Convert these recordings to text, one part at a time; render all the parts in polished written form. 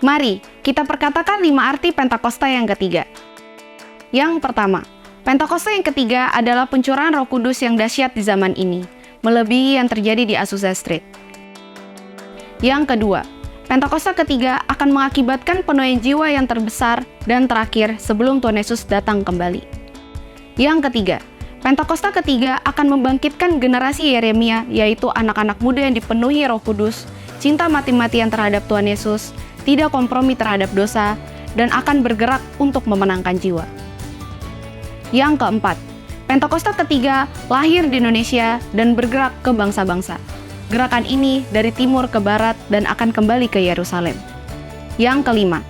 Mari kita perkatakan 5 arti Pentakosta yang ketiga. Yang pertama, Pentakosta yang ketiga adalah pencurahan Roh Kudus yang dahsyat di zaman ini, melebihi yang terjadi di Azusa Street. Yang kedua, Pentakosta ketiga akan mengakibatkan penuaian jiwa yang terbesar dan terakhir sebelum Tuhan Yesus datang kembali. Yang ketiga, Pentakosta ketiga akan membangkitkan generasi Yeremia, yaitu anak-anak muda yang dipenuhi Roh Kudus, cinta mati-matian terhadap Tuhan Yesus, tidak kompromi terhadap dosa, dan akan bergerak untuk memenangkan jiwa. Yang keempat, Pentakosta ketiga lahir di Indonesia dan bergerak ke bangsa-bangsa. Gerakan ini dari timur ke barat dan akan kembali ke Yerusalem. Yang kelima,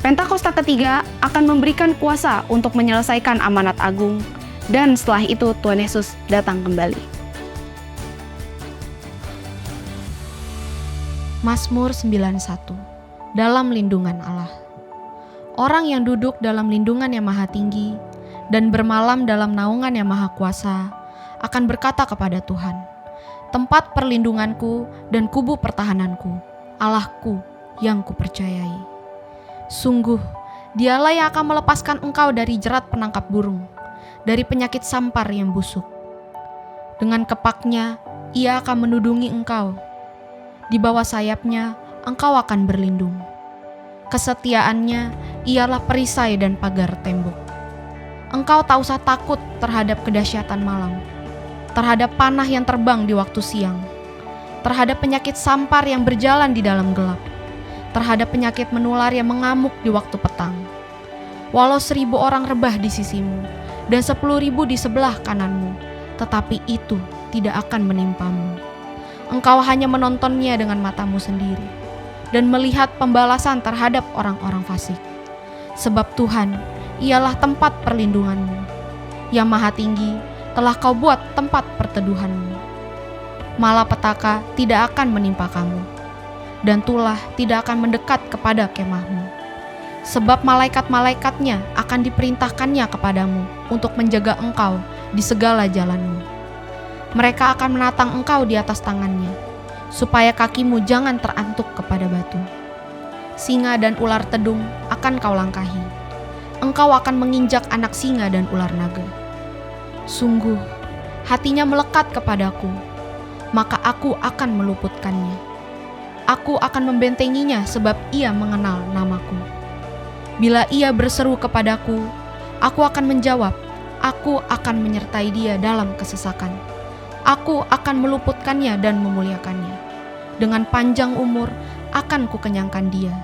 Pentakosta ketiga akan memberikan kuasa untuk menyelesaikan amanat agung, dan setelah itu Tuhan Yesus datang kembali. Mazmur 91. Dalam lindungan Allah. Orang yang duduk dalam lindungan yang maha tinggi dan bermalam dalam naungan yang maha kuasa akan berkata kepada Tuhan, tempat perlindunganku dan kubu pertahananku, Allahku yang kupercayai. Sungguh, dialah yang akan melepaskan engkau dari jerat penangkap burung, dari penyakit sampar yang busuk. Dengan kepaknya, ia akan menudungi engkau. Di bawah sayapnya, engkau akan berlindung. Kesetiaannya ialah perisai dan pagar tembok. Engkau tak usah takut terhadap kedahsyatan malam, terhadap panah yang terbang di waktu siang, terhadap penyakit sampar yang berjalan di dalam gelap, terhadap penyakit menular yang mengamuk di waktu petang. Walau 1.000 orang rebah di sisimu, dan 10.000 di sebelah kananmu, tetapi itu tidak akan menimpamu. Engkau hanya menontonnya dengan matamu sendiri, dan melihat pembalasan terhadap orang-orang fasik. Sebab Tuhan, ialah tempat perlindunganmu. Yang maha tinggi, telah kau buat tempat perteduhanmu. Malapetaka tidak akan menimpa kamu, dan tulah tidak akan mendekat kepada kemahmu. Sebab malaikat-malaikatnya akan diperintahkannya kepadamu untuk menjaga engkau di segala jalanmu. Mereka akan menatang engkau di atas tangannya, supaya kakimu jangan terantuk kepada batu. Singa dan ular tedung akan kau langkahi. Engkau akan menginjak anak singa dan ular naga. Sungguh, hatinya melekat kepadaku, maka aku akan meluputkannya. Aku akan membentenginya sebab ia mengenal namaku. Bila ia berseru kepadaku, aku akan menjawab. Aku akan menyertai dia dalam kesesakan. Aku akan meluputkannya dan memuliakannya. Dengan panjang umur akan kukenyangkan dia,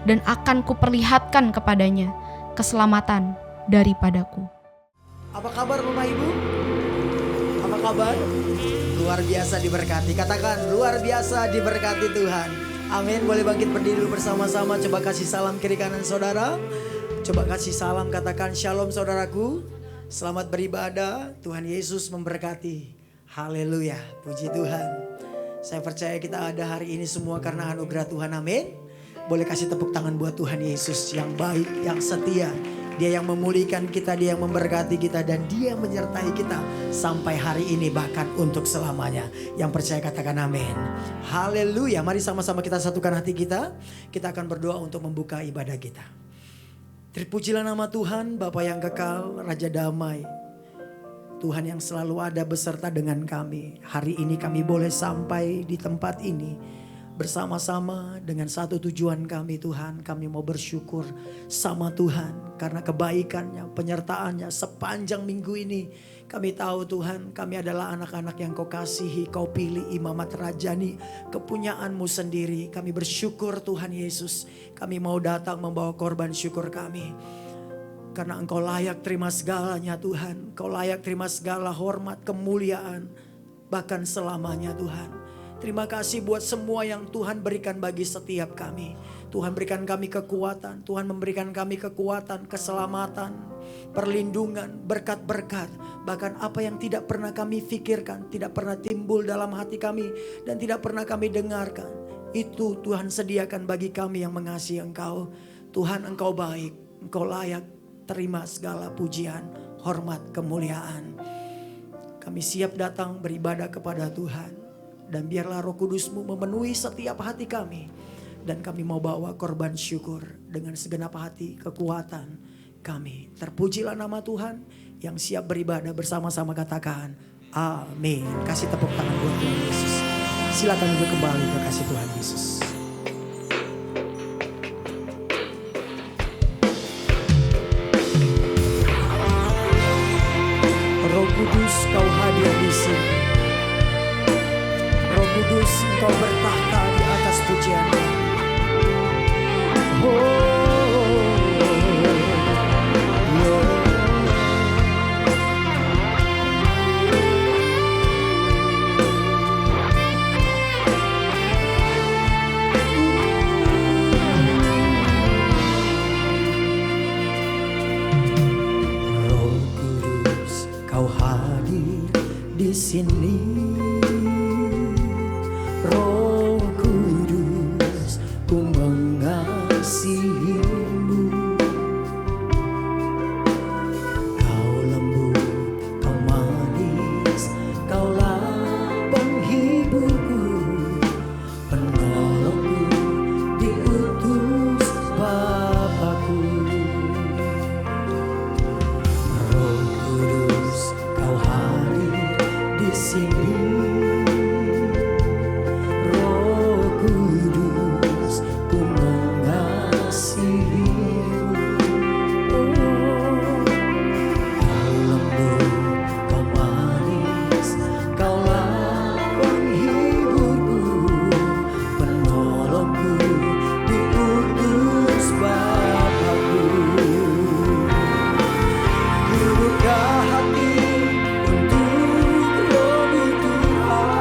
dan akan kuperlihatkan kepadanya keselamatan daripadaku. Apa kabar Bapak Ibu? Apa kabar? Luar biasa diberkati. Katakan luar biasa diberkati Tuhan. Amin. Boleh bangkit berdiri dulu bersama-sama. Coba kasih salam kiri kanan saudara. Coba kasih salam, katakan shalom saudaraku. Selamat beribadah. Tuhan Yesus memberkati. Haleluya. Puji Tuhan. Saya percaya kita ada hari ini semua karena anugerah Tuhan. Amin. Boleh kasih tepuk tangan buat Tuhan Yesus yang baik, yang setia. Dia yang memulihkan kita, dia yang memberkati kita, dan dia menyertai kita sampai hari ini bahkan untuk selamanya. Yang percaya katakan amin. Haleluya. Mari sama-sama kita satukan hati kita. Kita akan berdoa untuk membuka ibadah kita. Terpujilah nama Tuhan, Bapa yang kekal, Raja damai. Tuhan yang selalu ada beserta dengan kami. Hari ini kami boleh sampai di tempat ini bersama-sama dengan satu tujuan kami Tuhan. Kami mau bersyukur sama Tuhan karena kebaikannya, penyertaannya sepanjang minggu ini. Kami tahu Tuhan, kami adalah anak-anak yang kau kasihi, kau pilih imamat rajani, kepunyaanmu sendiri. Kami bersyukur Tuhan Yesus. Kami mau datang membawa korban syukur kami. Karena engkau layak terima segalanya Tuhan. Engkau layak terima segala hormat, kemuliaan, bahkan selamanya Tuhan. Terima kasih buat semua yang Tuhan berikan bagi setiap kami. Tuhan berikan kami kekuatan. Tuhan memberikan kami kekuatan, keselamatan, perlindungan, berkat-berkat. Bahkan apa yang tidak pernah kami pikirkan, tidak pernah timbul dalam hati kami, dan tidak pernah kami dengarkan. Itu Tuhan sediakan bagi kami yang mengasihi Engkau. Tuhan Engkau baik, Engkau layak terima segala pujian, hormat, kemuliaan. Kami siap datang beribadah kepada Tuhan. Dan biarlah Roh Kudus-Mu memenuhi setiap hati kami. Dan kami mau bawa korban syukur dengan segenap hati, kekuatan kami. Terpujilah nama Tuhan yang siap beribadah bersama-sama, katakan amin. Kasih tepuk tangan buat Tuhan Yesus. Silakan duduk kembali, kekasih Tuhan Yesus. Roh Kudus, kau hadir di sini. Roh Kudus, kau bertahta di atas pujian. Roh Kudus, kau hadir di sini. Roh Kudus, ku mengasihimu. Kau lembut, kau manis, kaulah penghiburku, penolongku, diutus Bapakku. Roh Kudus, kau hadir di sini. Roh Kudus, ku mengasihimu. Kau lembut, kau manis, kaulah penghiburku, penolongku, diutus Bapakku. Ku buka hati untuk Roh-Mu Tuhan.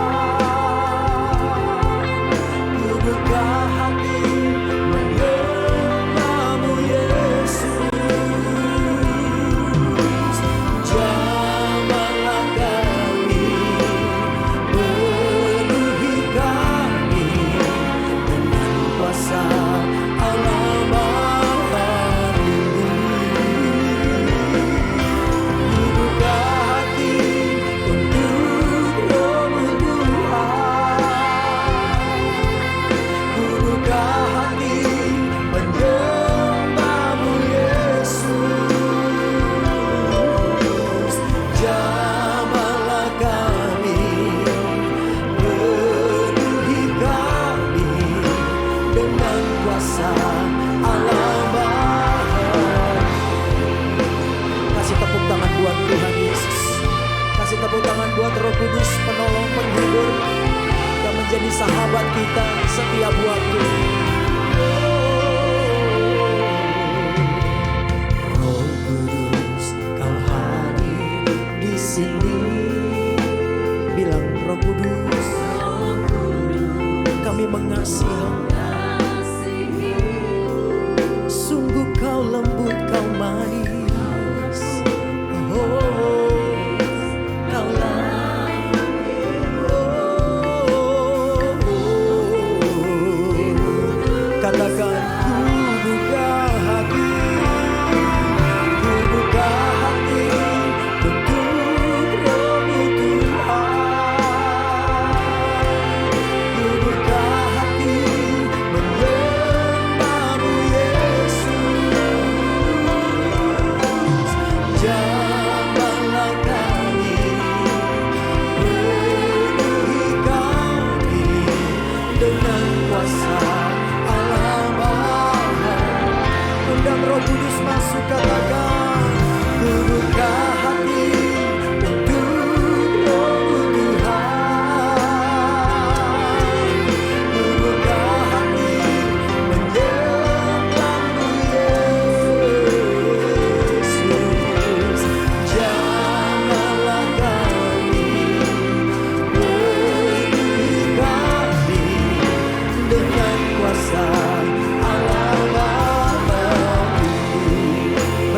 Ku buka hati menyembah-Mu Yesus. Jamahlah kami, penuhi kami dengan kuasa Allah Maha Tinggi. Ku buka hati untuk Roh-Mu Tuhan. Ku buka hati menyembah-Mu Yesus. Jamahlah kami, penuhi kami dengan kuasa Allah Maha. Kasih tepuk tangan buat Tuhan Yesus. Kasih tepuk tangan buat Roh Kudus, penolong, penghibur yang menjadi sahabat kita setiap waktu. Roh Kudus, kau hadir di sini. Bilang Roh Kudus, kami mengasihi. Sungguh kau lembut, kau manis. Kaulah. Katakan ku buka hati. Ku buka hati untuk Roh-Mu Tuhan. Ku buka hati menyembah-Mu Yesus. Jamahlah kami, penuhi kami dengan kuasa Allah Maha. Undang Roh Kudus masuk, katakan ku buka hati untuk Roh-Mu Tuhan. Ku buka hati menyembah-Mu Yesus. Jamahlah kami, penuhi kami dengan kuasa Allah Maha Tinggi.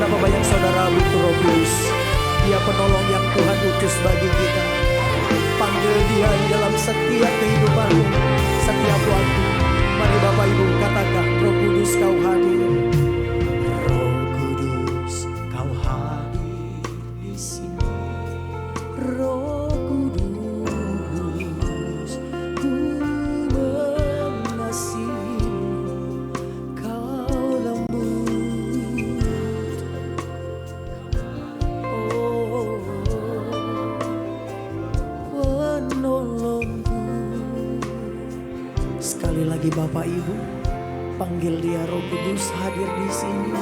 Kudus hadir di sini.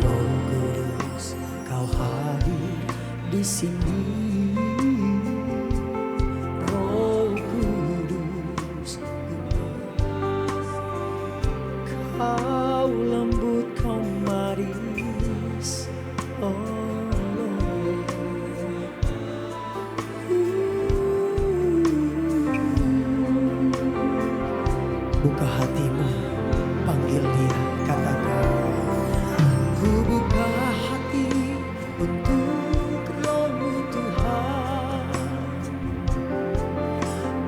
Roh Kudus, Kau hadir di sini. Roh Kudus, Kau lembut, Kau manis. Oh buka hatimu, panggil Dia, katakan. Ku buka hati untuk Roh-Mu Tuhan.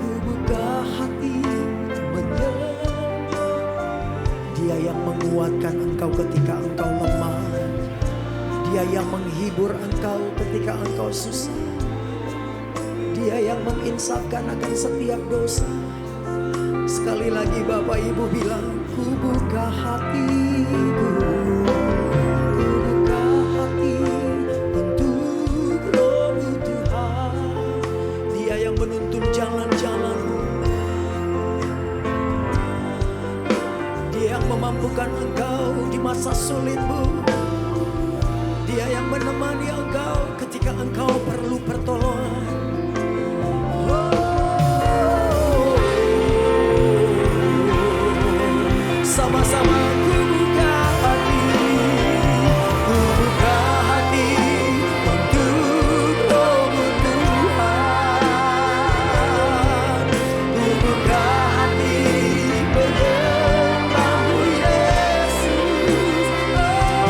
Ku buka hati menyembah. Dia yang menguatkan engkau ketika engkau lemah. Dia yang menghibur engkau ketika engkau susah. Dia yang menginsafkan akan setiap dosa. Sekali lagi Bapak Ibu bilang, ku buka hatiku, ku buka hati untuk Roh-Mu Tuhan. Dia yang menuntun jalan-jalanmu. Dia yang memampukan engkau di masa sulitmu. Dia yang menemani engkau ketika engkau perlu pertolongan. Sama-sama ku buka hati, ku buka hati untuk Roh-Mu Tuhan. Ku buka hati menyembah-Mu Yesus. Oh,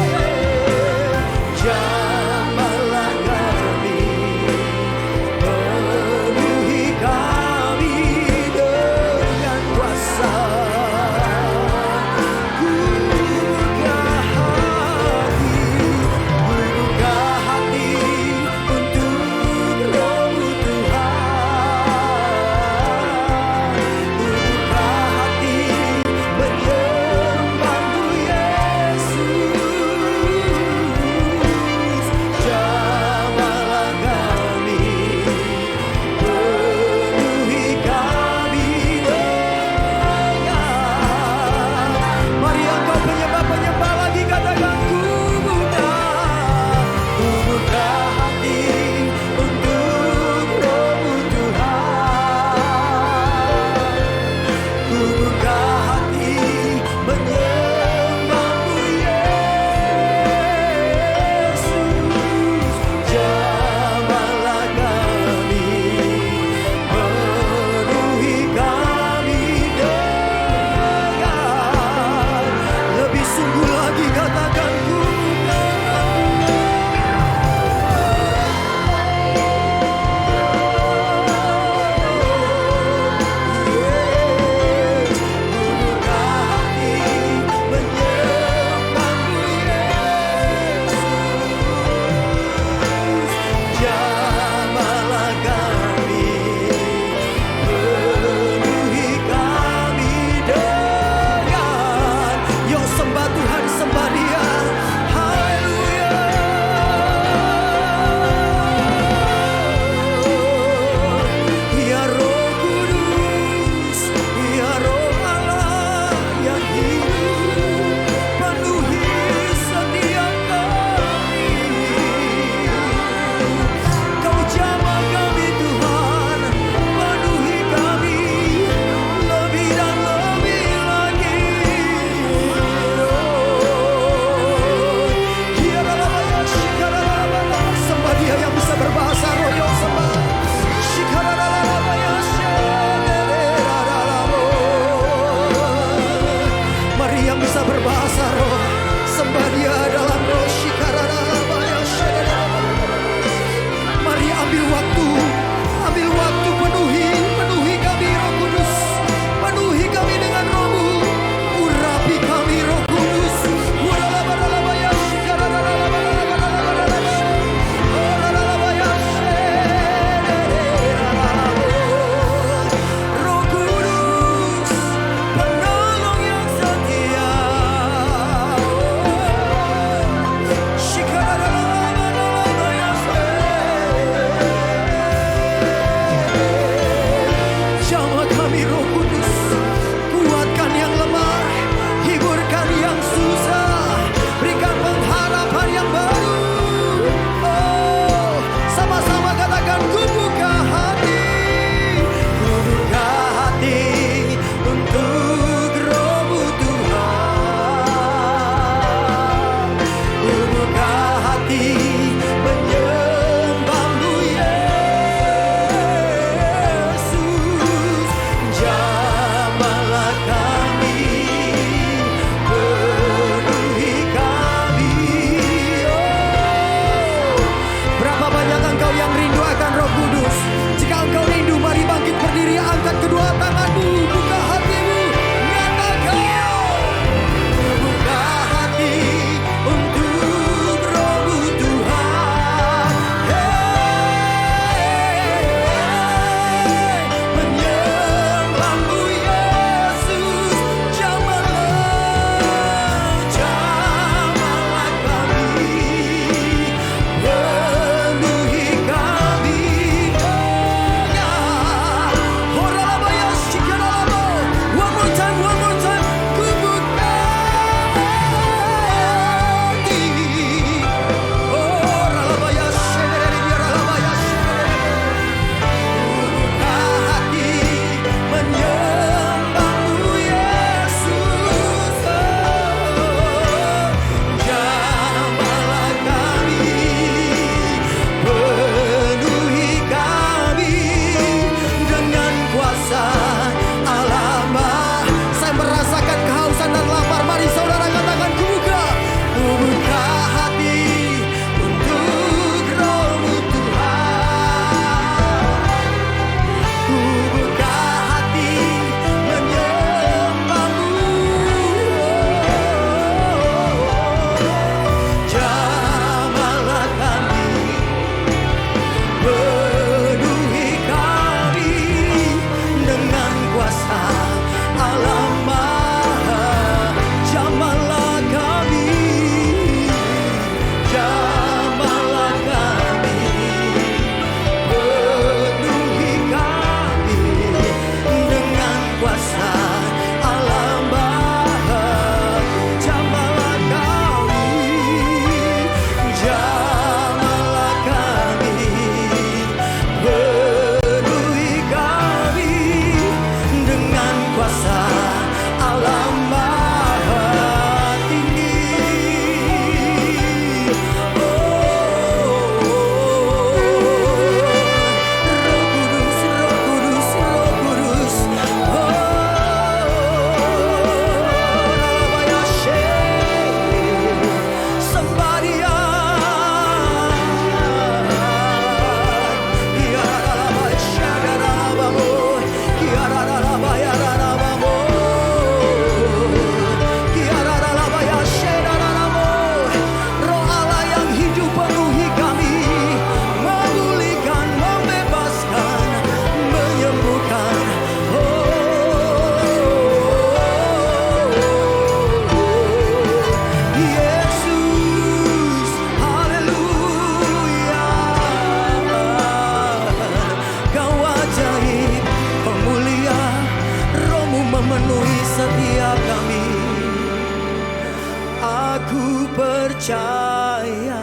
Aku percaya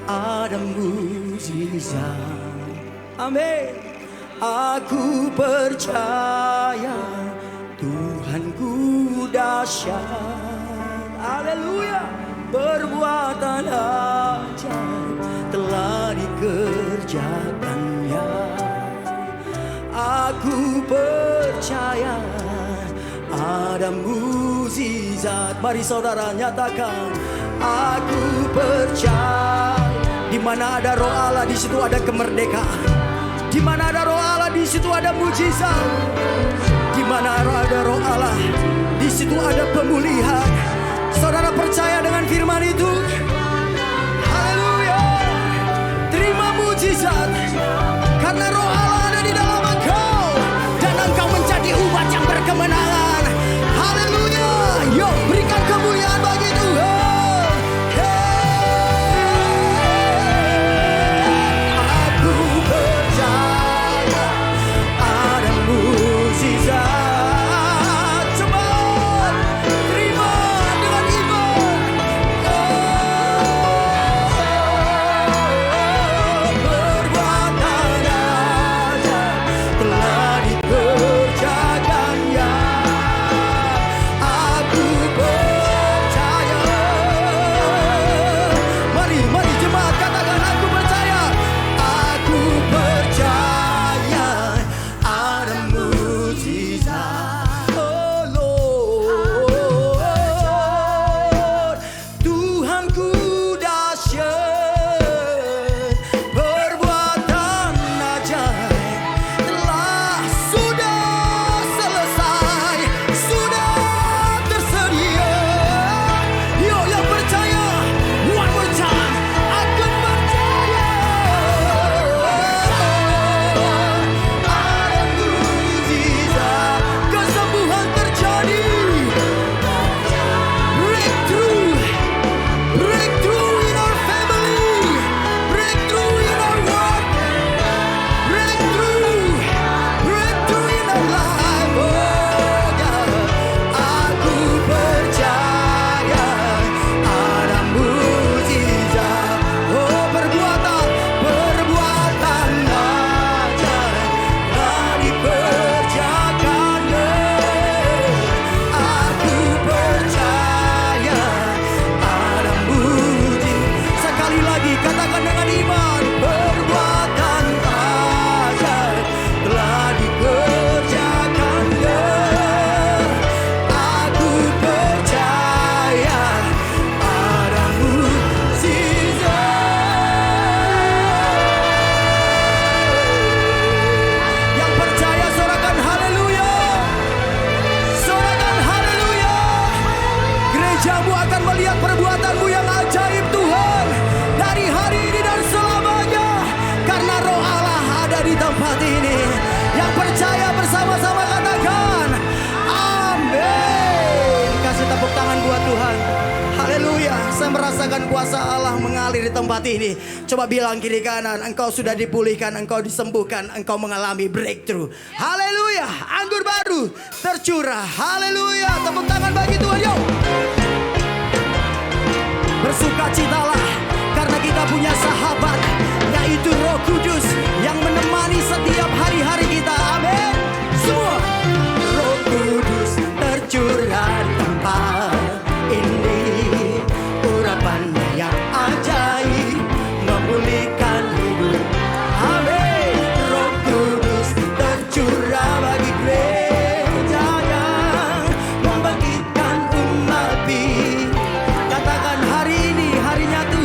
ada mujizat. Amin. Aku percaya Tuhanku dahsyat. Haleluya. Perbuatan ajaib telah dikerjakannya. Aku percaya ada mukjizat. Mari saudara nyatakan, aku percaya. Di mana ada roh Allah, di situ ada kemerdekaan. Di mana ada roh Allah, di situ ada mukjizat. Di mana ada roh Allah, di situ ada pemulihan. Saudara percaya dengan firman itu? Haleluya. Terima mukjizat karena roh Allah ada di dalam engkau dan engkau menjadi umat yang berkemenangan. Haleluya. Yuk berikan kemuliaan bagi Tuhan. Aku percaya ada mukjizat. Cepat terima dengan iman. Perbuatan ajaib telah dikerjakannya. Aku percaya. Mari jemaat katakan, aku percaya. Aku percaya ada mukjizat. Oh Lord, Tuhanku dahsyat. Perbuatan ajaib telah sudah selesai, sudah tersedia. Yo yang percaya, one more time. Aku percaya ada mukjizat, kesembuhan terjadi. Breakthrough in our family, breakthrough in our work, breakthrough in our life. Oh God, aku percaya ada mukjizat. Oh perbuatan ajaib telah dikerjakannya. Aku percaya ada mukjizat. Sekali lagi katakan dengan iman, perbuatan ajaib telah dikerjakannya. Aku percaya ada mukjizat. Yang percaya sorakan haleluya. Sorakan haleluya. Gerejamu akan melihat perbuatanmu yang ajaib Tuhan, dari hari ini dan selamanya, karena roh Allah ada di tempat ini. Yang percaya bersama-sama katakan amin. Kasih tepuk tangan buat Tuhan. Haleluya. Saya merasakan kuasa Allah mengalir di tempat ini. Coba bilang kiri kanan, engkau sudah dipulihkan, engkau disembuhkan, engkau mengalami breakthrough. Haleluya. Anggur baru tercurah. Haleluya. Tepuk tangan bagi Tuhan. Yuk. Bersukacitalah karena kita punya sahabat, yaitu Roh Kudus yang menemani setiap hari-hari kita. Amin. Semua Roh Kudus tercurah di tempat ini. Urapannya yang ajaib memulihkan hidup. Amin. Roh Kudus tercurah bagi gerejanya, membangkitkan umat. Katakan hari ini harinya Tuhan.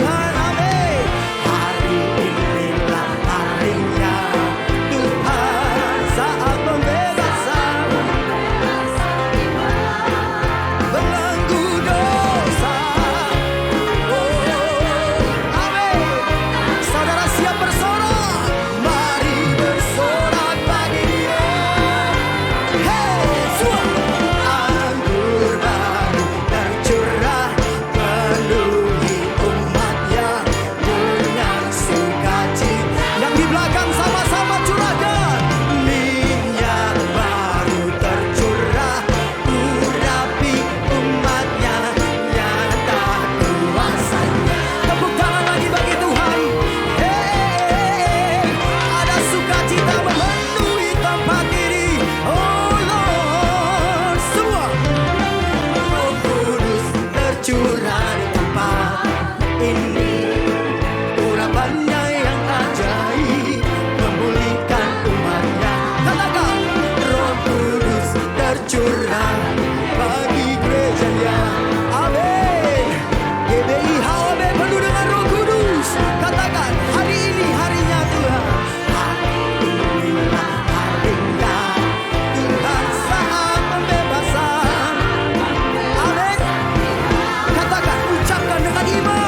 ini urapannya yang ajaib, memulihkan umatnya. Katakan, Roh Kudus tercurah bagi gerejanya. Amin. GBI HOB penuh dengan Roh Kudus. Katakan, hari ini harinya Tuhan. Inilah harinya Tuhan, saat pembebasan. Amin. Katakan, ucapkan dengan iman.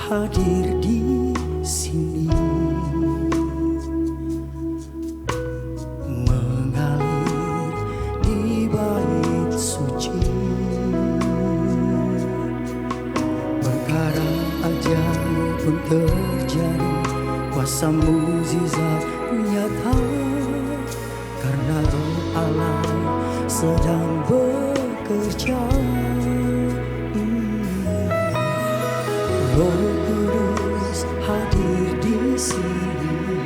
hadir di sini, mengalir di bait suci. Perkara ajaib pun terjadi, kuasa mukjizat nyata, karena Roh Allah sedang bekerja. Roh Kudus hadir di sini,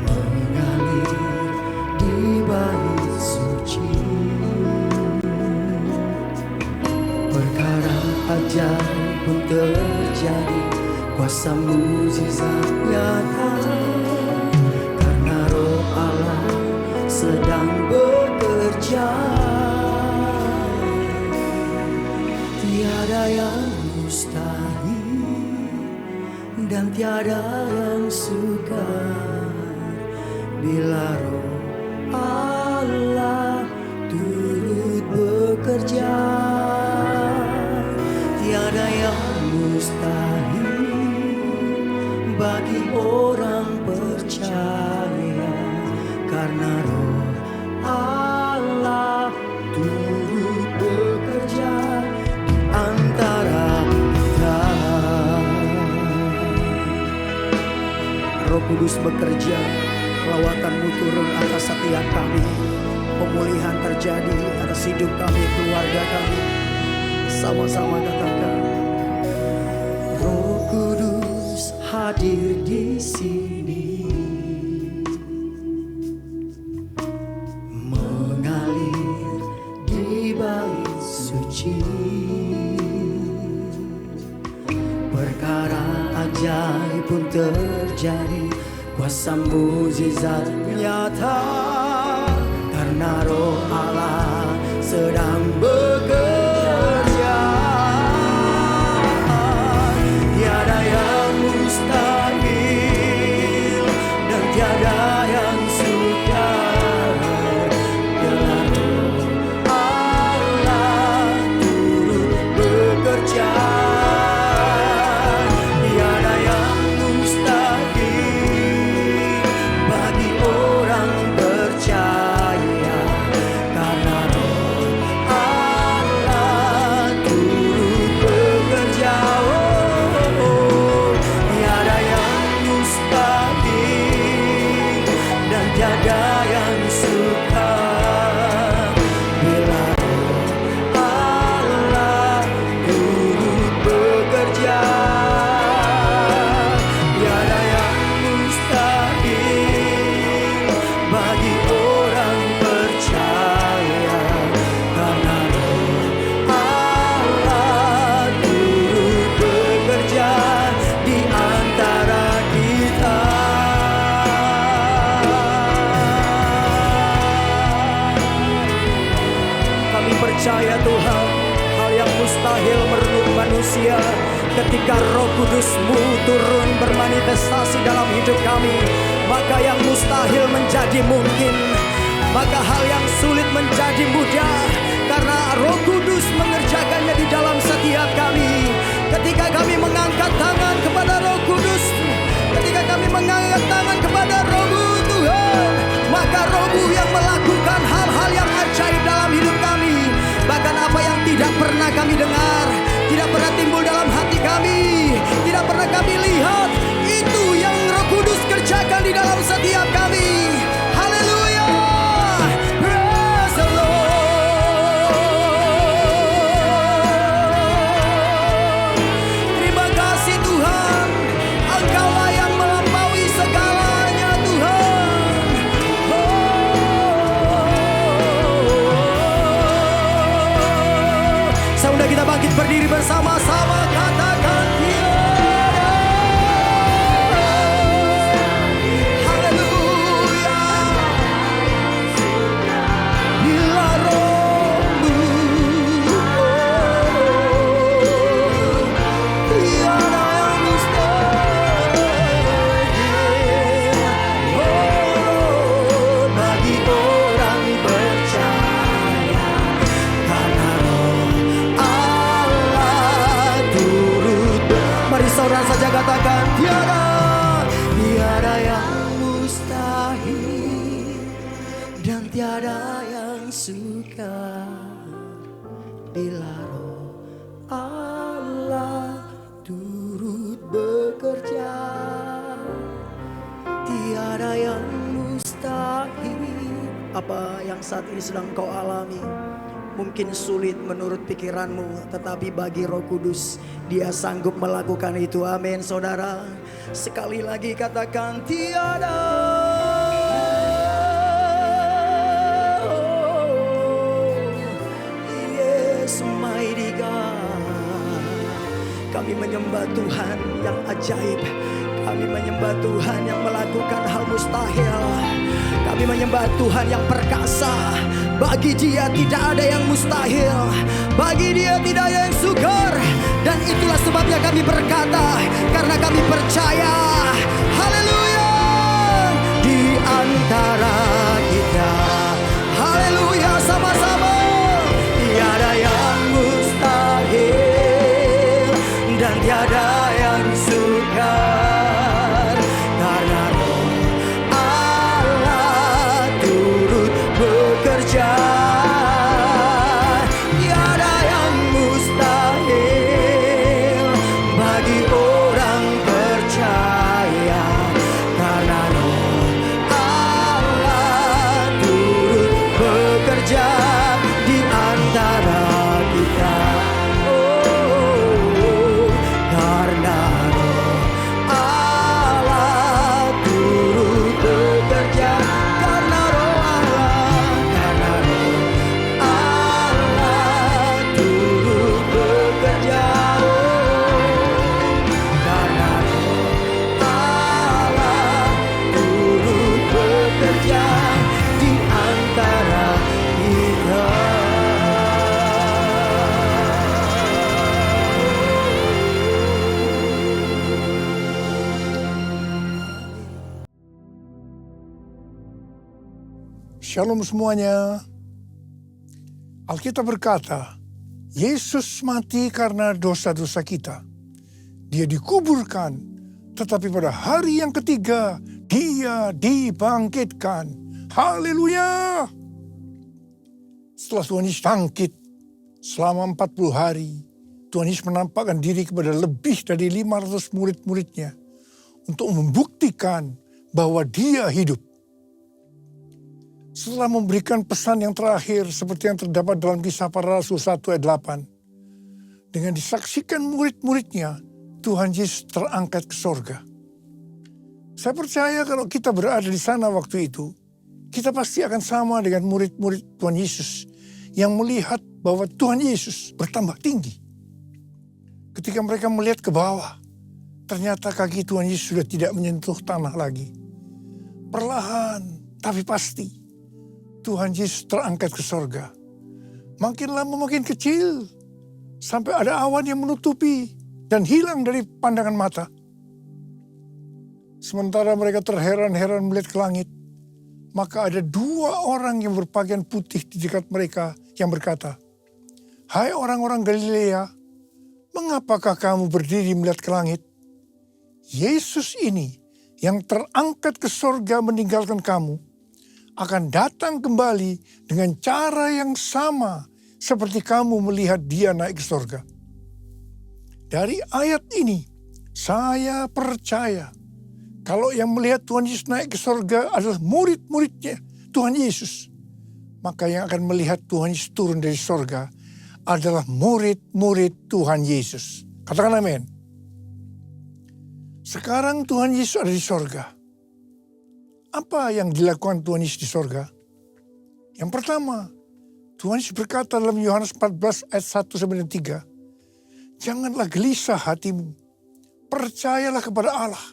mengalir di bait suci. Perkara ajaib pun terjadi, kuasa mukjizat nyata, karena Roh Allah sedang bekerja. Tiada yang mustahil dan tiada yang sukar bila Roh Allah turut bekerja. Tiada yang mustahil bagi orang percaya, karena Roh Allah turut bekerja antara kita. Roh Kudus bekerja, lawatan-Mu turun atas setiap kami. Pemulihan terjadi atas hidup kami, keluarga kami. Sama-sama katakan, Roh Kudus hadir di sini, mengalir di bait suci. Perkara ajaib pun terjadi, kuasa mukjizat nyata, karena Roh Allah sedang bekerja. Tiada yang mustahil dan tiada yang sukar bila Roh Allah turut bekerja. Tiada yang mustahil bagi orang percaya, karena Roh Allah turut bekerja. Tiada yang mustahil dan tiada yang sukar bila Roh Allah turut bekerja. Tiada yang mustahil bagi orang percaya, karena Roh Allah turut bekerja di antara kita. Kami percaya Tuhan, hal yang mustahil menurut manusia, ketika Roh Kudus-Mu turun bermanifestasi dalam hidup kami, maka yang mustahil menjadi mungkin, maka hal yang sulit menjadi mudah, karena Roh Kudus mengerjakannya di dalam setiap kami. Ketika kami mengangkat tangan kepada Roh Kudus, ketika kami mengangkat tangan kepada Roh-Mu Tuhan, maka Roh-Mu yang melakukan hal-hal yang ajaib dalam hidup kami. Bahkan apa yang tidak pernah kami dengar, tidak pernah timbul dalam hati kami, tidak pernah kami lihat, itu yang Roh Kudus kerjakan di dalam setiap kami. Haleluya, praise the Lord. Terima kasih Tuhan, Engkau-lah yang melampaui segalanya Tuhan. Saudara, kita bangkit berdiri bersama-sama, katakan tiada. Haleluya. tiada yang suka bila Roh Allah turut bekerja. Tiada yang mustahil. Apa yang saat ini sedang kau alami mungkin sulit menurut pikiranmu, tetapi bagi Roh Kudus Dia sanggup melakukan itu. Amin saudara. Sekali lagi katakan tiada. Yes, mighty God. Kami menyembah Tuhan yang ajaib. Kami menyembah Tuhan yang melakukan hal mustahil. Kami menyembah Tuhan yang perkasa. Bagi Dia tidak ada yang mustahil. Bagi Dia tidak ada yang sukar. Dan itulah sebabnya kami berkata, karena kami percaya. Haleluya. Di antara kita. Haleluya sama-sama. Tiada yang mustahil. Dan tiada yang sukar. Karena Roh Allah turut bekerja. Tiada yang mustahil bagi orang percaya. Karena Roh Allah turut bekerja di antara kita. Oh, karena Roh Allah turut bekerja. Karena Roh Allah turut bekerja. Karena Roh Allah turut bekerja di antara kita. Shalom semuanya. Alkitab berkata, Yesus mati karena dosa-dosa kita. Dia dikuburkan, tetapi pada hari yang ketiga, Dia dibangkitkan. Haleluya! Setelah Tuhan Yesus bangkit, selama 40 hari, Tuhan Yesus menampakkan diri kepada lebih dari 500 murid-muridnya untuk membuktikan bahwa Dia hidup. Setelah memberikan pesan yang terakhir seperti yang terdapat dalam Kisah Para Rasul 1 ayat 8. Dengan disaksikan murid-muridnya, Tuhan Yesus terangkat ke sorga. Saya percaya kalau kita berada di sana waktu itu, kita pasti akan sama dengan murid-murid Tuhan Yesus yang melihat bahwa Tuhan Yesus bertambah tinggi. Ketika mereka melihat ke bawah, ternyata kaki Tuhan Yesus sudah tidak menyentuh tanah lagi. Perlahan tapi pasti, Tuhan Yesus terangkat ke sorga. Makin lama makin kecil, sampai ada awan yang menutupi dan hilang dari pandangan mata. Sementara mereka terheran-heran melihat ke langit, maka ada 2 orang yang berpakaian putih di dekat mereka yang berkata, "Hai orang-orang Galilea, mengapakah kamu berdiri melihat ke langit? Yesus ini yang terangkat ke sorga meninggalkan kamu, akan datang kembali dengan cara yang sama seperti kamu melihat Dia naik ke sorga." Dari ayat ini, saya percaya kalau yang melihat Tuhan Yesus naik ke sorga adalah murid-muridnya Tuhan Yesus, maka yang akan melihat Tuhan Yesus turun dari sorga adalah murid-murid Tuhan Yesus. Katakan amin. Sekarang Tuhan Yesus ada di sorga. Apa yang dilakukan Tuhan Yesus di sorga? Yang pertama, Tuhan Yesus berkata dalam Yohanes 14 ayat 1-3, "Janganlah gelisah hatimu, percayalah kepada Allah,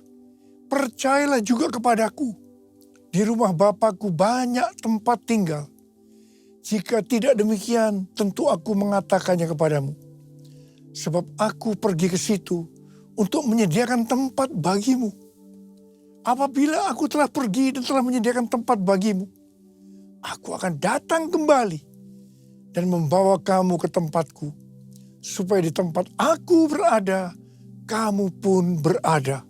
percayalah juga kepadaku. Di rumah Bapa-Ku banyak tempat tinggal. Jika tidak demikian, tentu aku mengatakannya kepadamu. Sebab aku pergi ke situ untuk menyediakan tempat bagimu. Apabila aku telah pergi dan telah menyediakan tempat bagimu, aku akan datang kembali dan membawa kamu ke tempatku, supaya di tempat aku berada, kamu pun berada."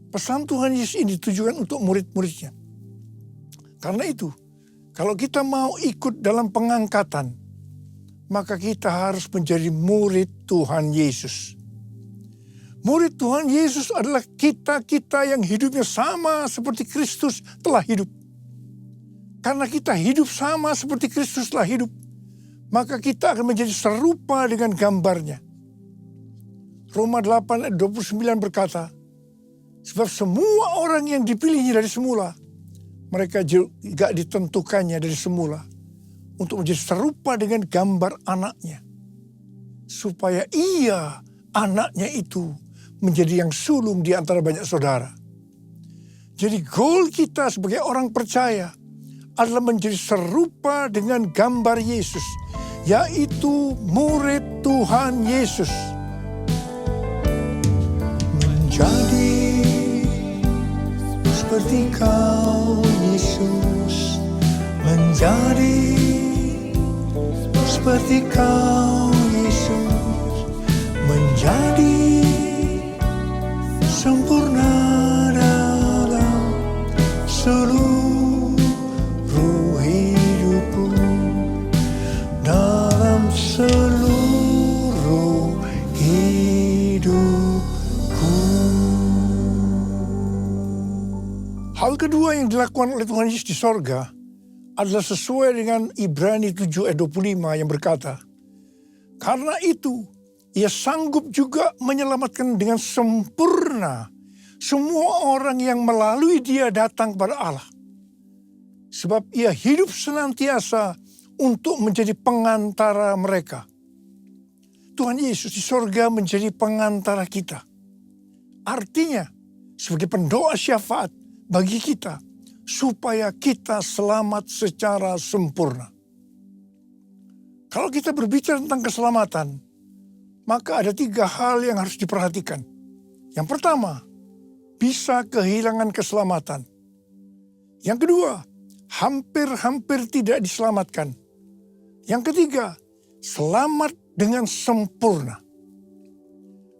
Pesan Tuhan Yesus ini ditujukan untuk murid-muridnya. Karena itu, Kalau kita mau ikut dalam pengangkatan, maka kita harus menjadi murid Tuhan Yesus. Murid Tuhan Yesus adalah kita-kita yang hidupnya sama seperti Kristus telah hidup. Karena kita hidup sama seperti Kristus telah hidup, maka kita akan menjadi serupa dengan gambarnya. Roma 8 ayat 29 berkata, sebab semua orang yang dipilihnya dari semula, mereka juga ditentukannya dari semula untuk menjadi serupa dengan gambar anaknya. Supaya ia, anaknya itu, menjadi yang sulung di antara banyak saudara. Jadi goal kita sebagai orang percaya adalah menjadi serupa dengan gambar Yesus, yaitu murid Tuhan Yesus. Menjadi seperti kau Yesus, menjadi seperti kau Yesus, menjadi sempurna dalam seluruh hidupku, dalam seluruh hidupku. Hal kedua yang dilakukan oleh Tuhan Yesus di sorga adalah sesuai dengan Ibrani 7 ayat 25 yang berkata, karena itu ia sanggup juga menyelamatkan dengan sempurna semua orang yang melalui dia datang kepada Allah. Sebab ia hidup senantiasa untuk menjadi pengantara mereka. Tuhan Yesus di sorga menjadi pengantara kita. Artinya sebagai pendoa syafaat bagi kita, supaya kita selamat secara sempurna. Kalau kita berbicara tentang keselamatan, maka ada 3 hal yang harus diperhatikan. Yang pertama, bisa kehilangan keselamatan. Yang kedua, hampir-hampir tidak diselamatkan. Yang ketiga, selamat dengan sempurna.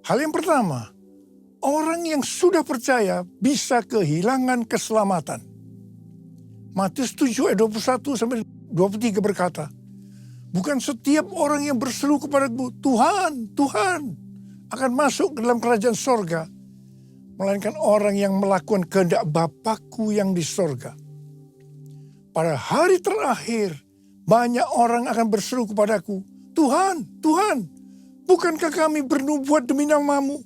Hal yang pertama, orang yang sudah percaya bisa kehilangan keselamatan. Matius 7 ayat 21 sampai 23 berkata, bukan setiap orang yang berseru kepadaku, Tuhan, Tuhan, akan masuk ke dalam kerajaan sorga, melainkan orang yang melakukan kehendak Bapakku yang di sorga. Pada hari terakhir, banyak orang akan berseru kepadaku, Tuhan, Tuhan, bukankah kami bernubuat demi namamu,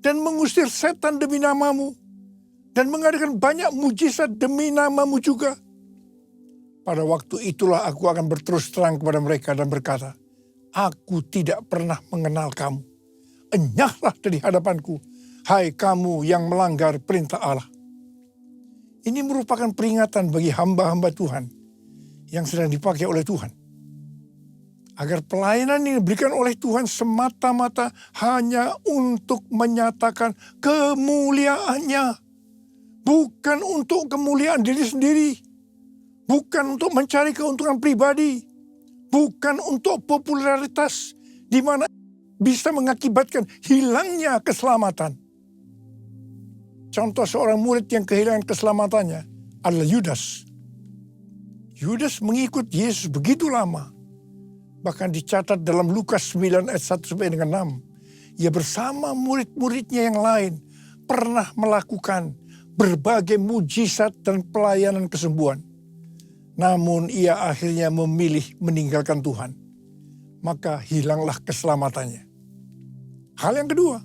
dan mengusir setan demi namamu, dan mengadakan banyak mujizat demi namamu juga? Pada waktu itulah aku akan berterus terang kepada mereka dan berkata, aku tidak pernah mengenal kamu. Enyahlah dari hadapanku, hai kamu yang melanggar perintah Allah. Ini merupakan peringatan bagi hamba-hamba Tuhan yang sedang dipakai oleh Tuhan. Agar pelayanan yang diberikan oleh Tuhan semata-mata hanya untuk menyatakan kemuliaannya. Bukan untuk kemuliaan diri sendiri. Bukan untuk mencari keuntungan pribadi. Bukan untuk popularitas di mana bisa mengakibatkan hilangnya keselamatan. Contoh seorang murid yang kehilangan keselamatannya adalah Yudas. Yudas mengikut Yesus begitu lama. Bahkan dicatat dalam Lukas 9 ayat 1 sampai dengan 6. Ia bersama murid-muridnya yang lain pernah melakukan berbagai mujizat dan pelayanan kesembuhan. Namun ia akhirnya memilih meninggalkan Tuhan. Maka hilanglah keselamatannya. Hal yang kedua,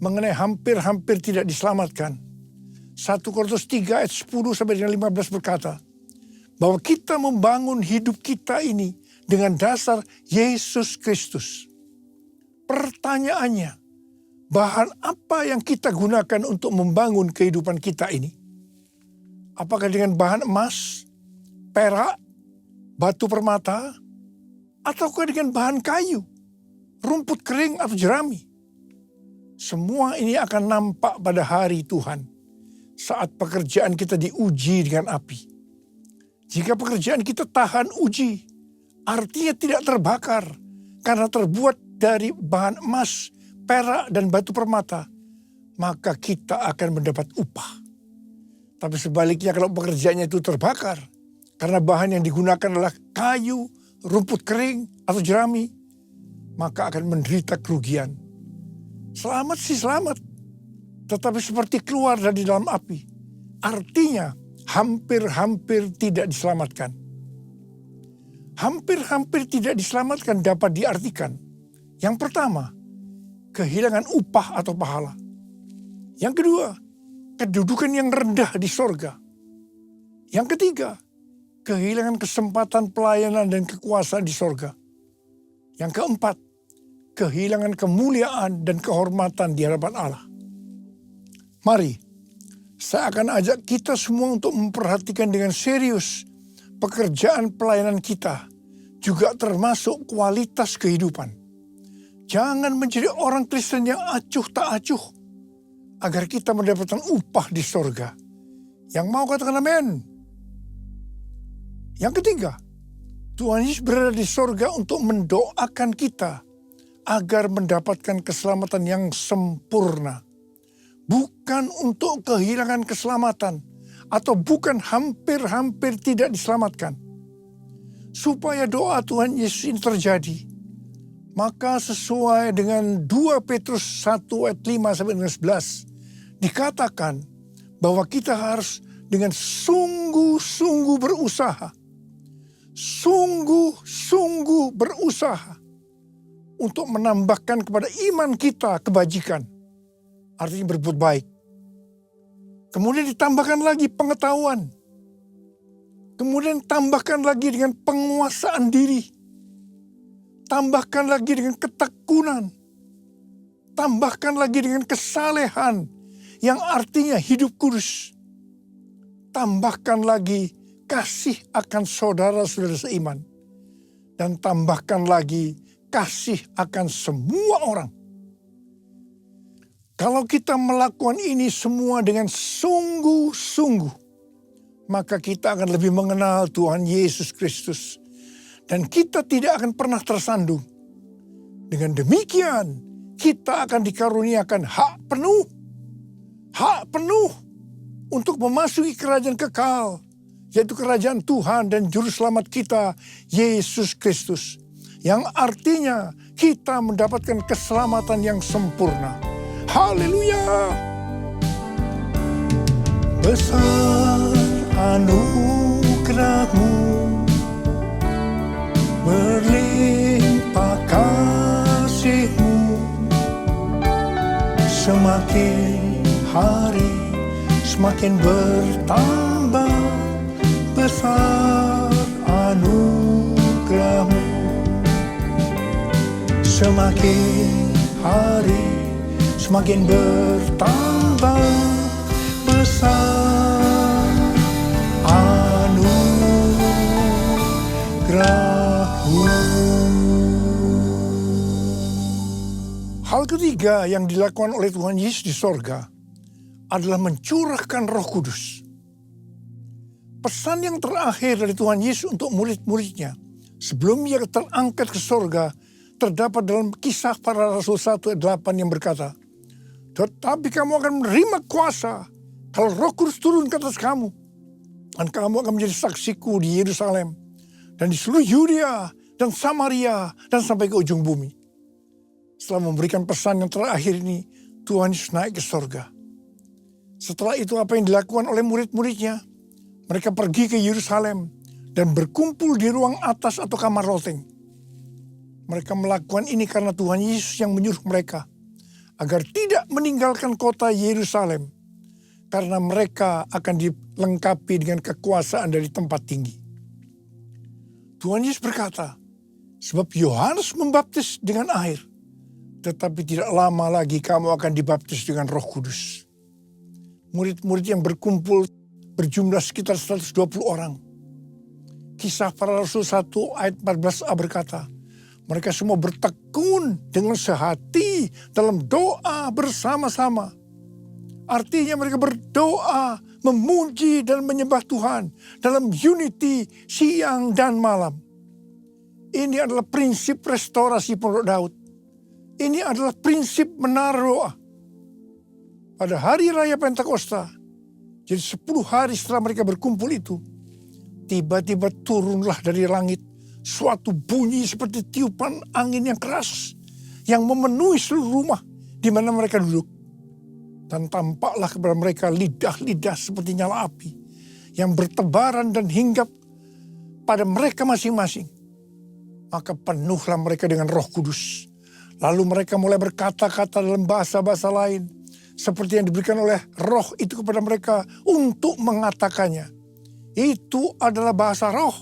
mengenai hampir-hampir tidak diselamatkan. 1 Korintus 3 ayat 10 sampai dengan 15 berkata, bahwa kita membangun hidup kita ini dengan dasar Yesus Kristus. Pertanyaannya, bahan apa yang kita gunakan untuk membangun kehidupan kita ini? Apakah dengan bahan emas, perak, batu permata, ataukah dengan bahan kayu, rumput kering atau jerami? Semua ini akan nampak pada hari Tuhan saat pekerjaan kita diuji dengan api. Jika pekerjaan kita tahan uji, artinya tidak terbakar karena terbuat dari bahan emas, perak, dan batu permata, maka kita akan mendapat upah. Tapi sebaliknya kalau pekerjaannya itu terbakar karena bahan yang digunakan adalah kayu, rumput kering, atau jerami, maka akan menderita kerugian. Selamat sih selamat, tetapi seperti keluar dari dalam api. Artinya hampir-hampir tidak diselamatkan. Hampir-hampir tidak diselamatkan dapat diartikan. Yang pertama, kehilangan upah atau pahala. Yang kedua, kedudukan yang rendah di sorga. Yang ketiga, kehilangan kesempatan pelayanan dan kekuasaan di sorga. Yang keempat, kehilangan kemuliaan dan kehormatan di hadapan Allah. Mari, saya akan ajak kita semua untuk memperhatikan dengan serius pekerjaan pelayanan kita, juga termasuk kualitas kehidupan. Jangan menjadi orang Kristen yang acuh tak acuh, agar kita mendapatkan upah di sorga. Yang mau katakan amin. Yang ketiga, Tuhan Yesus berada di sorga untuk mendoakan kita agar mendapatkan keselamatan yang sempurna. Bukan untuk kehilangan keselamatan atau bukan hampir-hampir tidak diselamatkan. Supaya doa Tuhan Yesus ini terjadi, maka sesuai dengan 2 Petrus 1 ayat 5 sampai 11 dikatakan bahwa kita harus dengan sungguh-sungguh berusaha. Sungguh-sungguh berusaha untuk menambahkan kepada iman kita kebajikan. Artinya berbuat baik. Kemudian ditambahkan lagi pengetahuan. Kemudian tambahkan lagi dengan penguasaan diri. Tambahkan lagi dengan ketekunan. Tambahkan lagi dengan kesalehan yang artinya hidup kudus. Tambahkan lagi kasih akan saudara-saudara seiman. Dan tambahkan lagi kasih akan semua orang. Kalau kita melakukan ini semua dengan sungguh-sungguh, maka kita akan lebih mengenal Tuhan Yesus Kristus. Dan kita tidak akan pernah tersandung. Dengan demikian, kita akan dikaruniakan hak penuh. Hak penuh untuk memasuki kerajaan kekal, yaitu kerajaan Tuhan dan Juru Selamat kita, Yesus Kristus. Yang artinya kita mendapatkan keselamatan yang sempurna. Haleluya! Besar anugerah-Mu, berlimpah kasih-Mu, semakin hari semakin bertambah. Besar anugerah-Mu, semakin hari semakin bertambah. Besar anugerah-Mu. Hal ketiga yang dilakukan oleh Tuhan Yesus di sorga adalah mencurahkan Roh Kudus. Pesan yang terakhir dari Tuhan Yesus untuk murid-muridnya sebelum ia terangkat ke sorga terdapat dalam Kisah Para Rasul 1 ayat 8 yang berkata, tetapi kamu akan menerima kuasa kalau Roh Kudus turun ke atas kamu. Dan kamu akan menjadi saksiku di Yerusalem dan di seluruh Yudea dan Samaria dan sampai ke ujung bumi. Setelah memberikan pesan yang terakhir ini, Tuhan Yesus naik ke sorga. Setelah itu apa yang dilakukan oleh murid-muridnya? Mereka pergi ke Yerusalem dan berkumpul di ruang atas atau kamar loteng. Mereka melakukan ini karena Tuhan Yesus yang menyuruh mereka agar tidak meninggalkan kota Yerusalem, karena mereka akan dilengkapi dengan kekuasaan dari tempat tinggi. Tuhan Yesus berkata, sebab Yohanes membaptis dengan air, tetapi tidak lama lagi kamu akan dibaptis dengan Roh Kudus. Murid-murid yang berkumpul berjumlah sekitar 120 orang. Kisah Para Rasul 1 ayat 14a berkata, mereka semua bertekun dengan sehati dalam doa bersama-sama. Artinya mereka berdoa, memuji dan menyembah Tuhan dalam unity siang dan malam. Ini adalah prinsip restorasi Pondok Daud. Ini adalah prinsip menara doa. Pada hari raya Pentakosta, jadi 10 hari setelah mereka berkumpul itu, tiba-tiba turunlah dari langit suatu bunyi seperti tiupan angin yang keras yang memenuhi seluruh rumah di mana mereka duduk. Dan tampaklah kepada mereka lidah-lidah seperti nyala api yang bertebaran dan hinggap pada mereka masing-masing. Maka penuhlah mereka dengan Roh Kudus. Lalu mereka mulai berkata-kata dalam bahasa-bahasa lain seperti yang diberikan oleh Roh itu kepada mereka untuk mengatakannya. Itu adalah bahasa roh.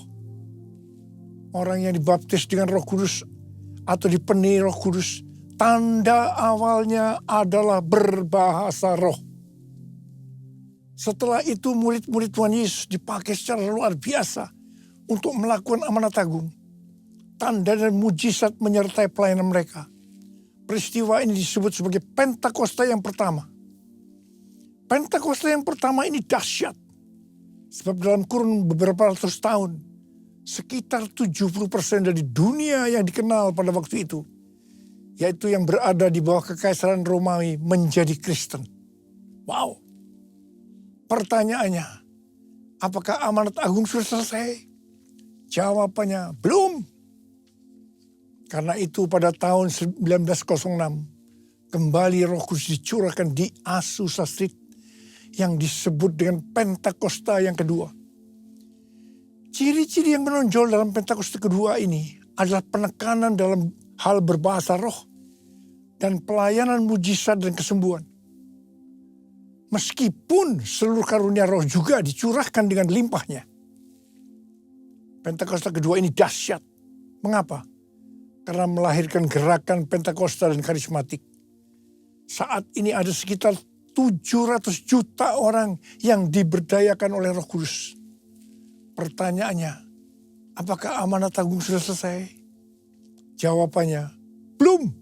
Orang yang dibaptis dengan Roh Kudus atau dipenuhi Roh Kudus, tanda awalnya adalah berbahasa roh. Setelah itu murid-murid Tuhan Yesus dipakai secara luar biasa untuk melakukan amanat agung. Tanda dan mujizat menyertai pelayanan mereka. Peristiwa ini disebut sebagai Pentakosta yang pertama. Pentakosta yang pertama ini dahsyat. Sebab dalam kurun beberapa ratus tahun, sekitar 70% dari dunia yang dikenal pada waktu itu, yaitu yang berada di bawah kekaisaran Romawi, menjadi Kristen. Wow. Pertanyaannya, apakah amanat agung sudah selesai? Jawabannya, belum. Karena itu pada tahun 1906, kembali Roh Kudus dicurahkan di Azusa Street yang disebut dengan Pentakosta yang kedua. Ciri-ciri yang menonjol dalam Pentakosta kedua ini adalah penekanan dalam hal berbahasa roh dan pelayanan mujizat dan kesembuhan. Meskipun seluruh karunia roh juga dicurahkan dengan limpahnya. Pentakosta kedua ini dahsyat. Mengapa? Karena melahirkan gerakan Pentakosta dan karismatik. Saat ini ada sekitar 700 juta orang yang diberdayakan oleh Roh Kudus. Pertanyaannya, apakah amanat agung sudah selesai? Jawabannya, belum.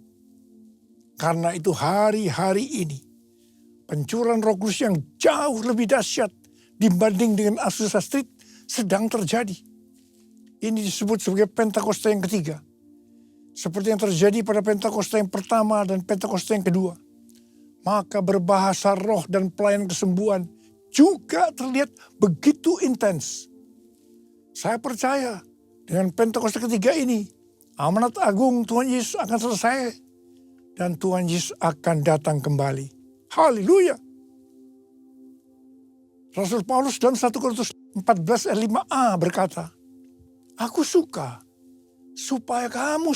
Karena itu hari-hari ini, pencurahan Roh Kudus yang jauh lebih dahsyat dibanding dengan Azusa Street sedang terjadi. Ini disebut sebagai Pentakosta yang ketiga. Seperti yang terjadi pada Pentakosta yang pertama dan Pentakosta yang kedua. Maka berbahasa roh dan pelayanan kesembuhan juga terlihat begitu intens. Saya percaya dengan Pentakosta ketiga ini, amanat agung Tuhan Yesus akan selesai. Dan Tuhan Yesus akan datang kembali. Haleluya. Rasul Paulus dalam 1 Korintus 14 ayat 5a berkata, aku suka supaya kamu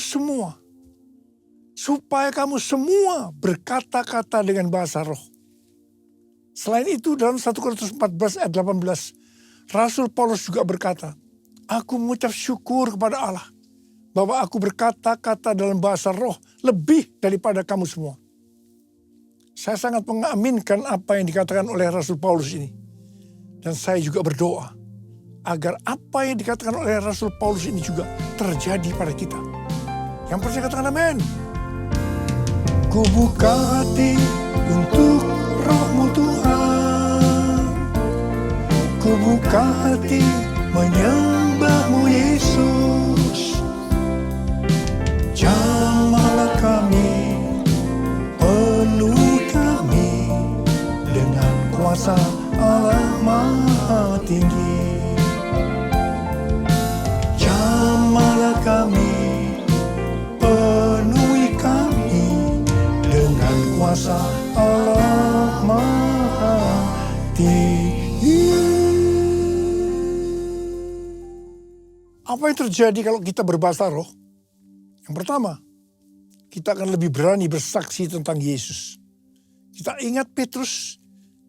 semua berkata-kata dengan bahasa roh. Selain itu dalam 1 Korintus 14 ayat 18, Rasul Paulus juga berkata, aku mengucap syukur kepada Allah bahwa aku berkata-kata dalam bahasa roh lebih daripada kamu semua. Saya sangat mengaminkan apa yang dikatakan oleh Rasul Paulus ini. Dan saya juga berdoa agar apa yang dikatakan oleh Rasul Paulus ini juga terjadi pada kita. Yang percaya katakan amin. Ku buka hati untuk Roh-Mu Tuhan. Ku buka hati menyembah-Mu Yesus. Jamahlah kami, penuhi kami dengan kuasa Allah Maha Tinggi. Jamahlah kami, penuhi kami dengan kuasa Allah Maha Tinggi. Apa yang terjadi kalau kita berbahasa roh? Yang pertama, kita akan lebih berani bersaksi tentang Yesus. Kita ingat Petrus,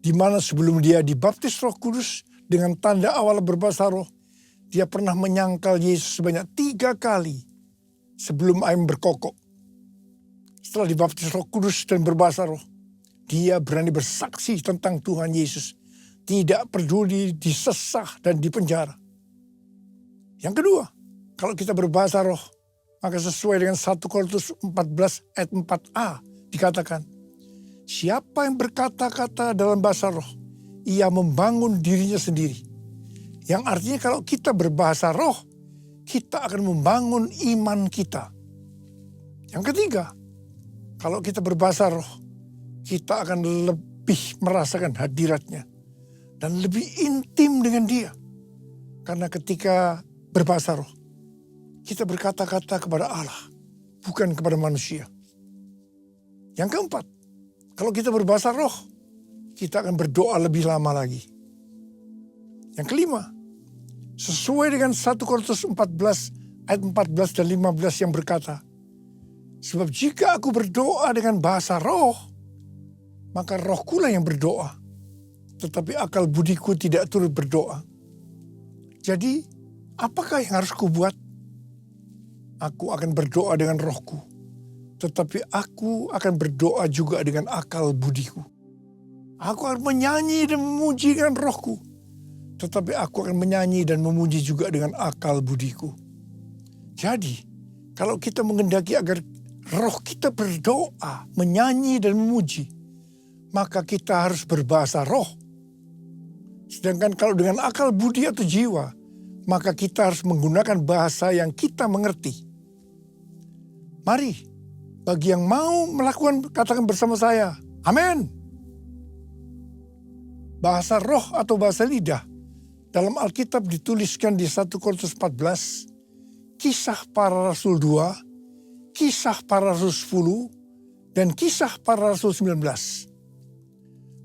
di mana sebelum dia dibaptis Roh Kudus dengan tanda awal berbahasa roh, dia pernah menyangkal Yesus sebanyak 3 kali sebelum air berkokok. Setelah dibaptis Roh Kudus dan berbahasa roh, dia berani bersaksi tentang Tuhan Yesus. Tidak peduli disesah dan dipenjara. Yang kedua, kalau kita berbahasa roh, maka sesuai dengan 1 Korintus 14 ayat 4a dikatakan, siapa yang berkata-kata dalam bahasa roh, ia membangun dirinya sendiri. Yang artinya kalau kita berbahasa roh, kita akan membangun iman kita. Yang ketiga, kalau kita berbahasa roh, kita akan lebih merasakan hadiratnya dan lebih intim dengan dia. Karena ketika berbahasa roh, kita berkata-kata kepada Allah, bukan kepada manusia. Yang keempat, kalau kita berbahasa roh, kita akan berdoa lebih lama lagi. Yang kelima, sesuai dengan 1 Korintus 14 ayat 14 dan 15 yang berkata, sebab jika aku berdoa dengan bahasa roh, maka rohkulah yang berdoa, tetapi akal budiku tidak turut berdoa. Jadi, apakah yang harus kubuat? Aku akan berdoa dengan rohku, tetapi aku akan berdoa juga dengan akal budiku. Aku akan menyanyi dan memuji dengan rohku, tetapi aku akan menyanyi dan memuji juga dengan akal budiku. Jadi, kalau kita menghendaki agar roh kita berdoa, menyanyi dan memuji, maka kita harus berbahasa roh. Sedangkan kalau dengan akal budi atau jiwa, maka kita harus menggunakan bahasa yang kita mengerti. Mari, bagi yang mau melakukan, katakan bersama saya, amin. Bahasa roh atau bahasa lidah dalam Alkitab dituliskan di 1 Korintus 14, Kisah Para Rasul 2, Kisah Para Rasul 10, dan Kisah Para Rasul 19.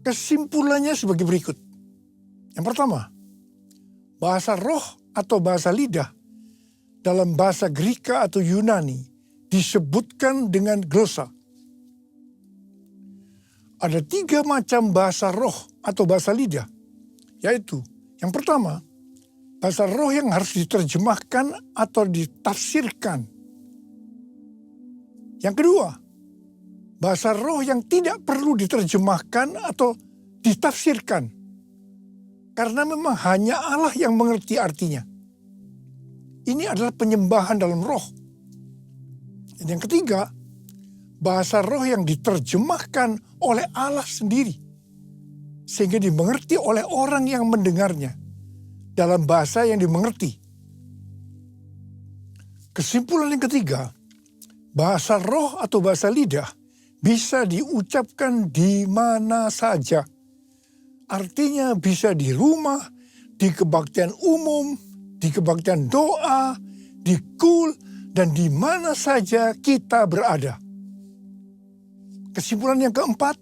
Kesimpulannya sebagai berikut. Yang pertama, bahasa roh atau bahasa lidah dalam bahasa Greka atau Yunani disebutkan dengan glosa. Ada 3 macam bahasa roh atau bahasa lidah, yaitu yang pertama, bahasa roh yang harus diterjemahkan atau ditafsirkan. Yang kedua, bahasa roh yang tidak perlu diterjemahkan atau ditafsirkan, karena memang hanya Allah yang mengerti artinya. Ini adalah penyembahan dalam roh. Dan yang ketiga, bahasa roh yang diterjemahkan oleh Allah sendiri, sehingga dimengerti oleh orang yang mendengarnya dalam bahasa yang dimengerti. Kesimpulan yang ketiga, bahasa roh atau bahasa lidah bisa diucapkan di mana saja. Artinya bisa di rumah, di kebaktian umum, di kebaktian doa, di kul, dan di mana saja kita berada. Kesimpulan yang keempat,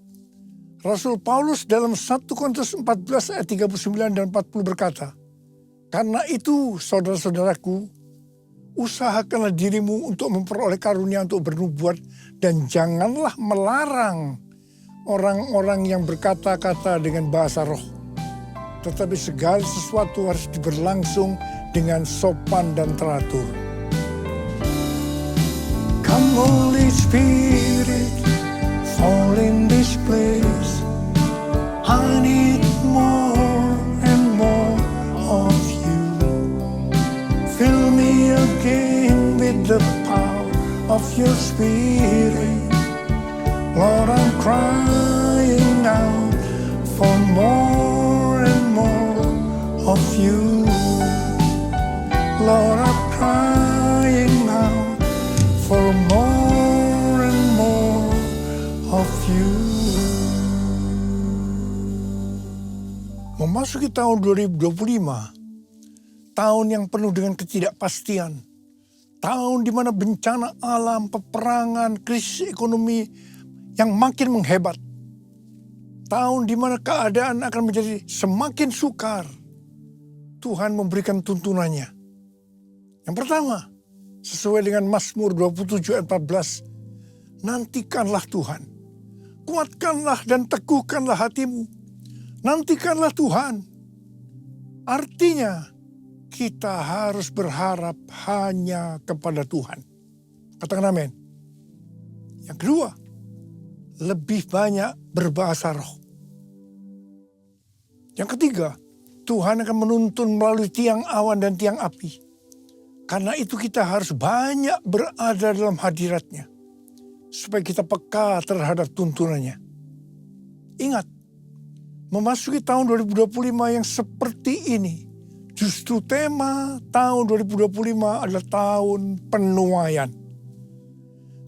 Rasul Paulus dalam 1 Korintus 14 ayat 39 dan 40 berkata, karena itu saudara-saudaraku, usahakanlah dirimu untuk memperoleh karunia untuk bernubuat dan janganlah melarang orang-orang yang berkata-kata dengan bahasa roh. Tetapi segala sesuatu harus berlangsung dengan sopan dan teratur. Come Holy Spirit, fall in this place. I need more and more of you. Fill me again with the power of your Spirit. Lord, I'm crying out for more and more of you. Lord, I'm crying out for more and more of you. Memasuki tahun 2025, tahun yang penuh dengan ketidakpastian, tahun di mana bencana alam, peperangan, krisis ekonomi yang makin menghebat, tahun di mana keadaan akan menjadi semakin sukar. Tuhan memberikan tuntunannya. Yang pertama, sesuai dengan Mazmur 27 ayat 14, nantikanlah Tuhan, kuatkanlah dan teguhkanlah hatimu, nantikanlah Tuhan. Artinya, kita harus berharap hanya kepada Tuhan. Katakan amin. Yang kedua, lebih banyak berbahasa roh. Yang ketiga, Tuhan akan menuntun melalui tiang awan dan tiang api. Karena itu kita harus banyak berada dalam hadirat-Nya, supaya kita peka terhadap tuntunannya. Ingat, memasuki tahun 2025 yang seperti ini, justru tema tahun 2025 adalah tahun penuaian.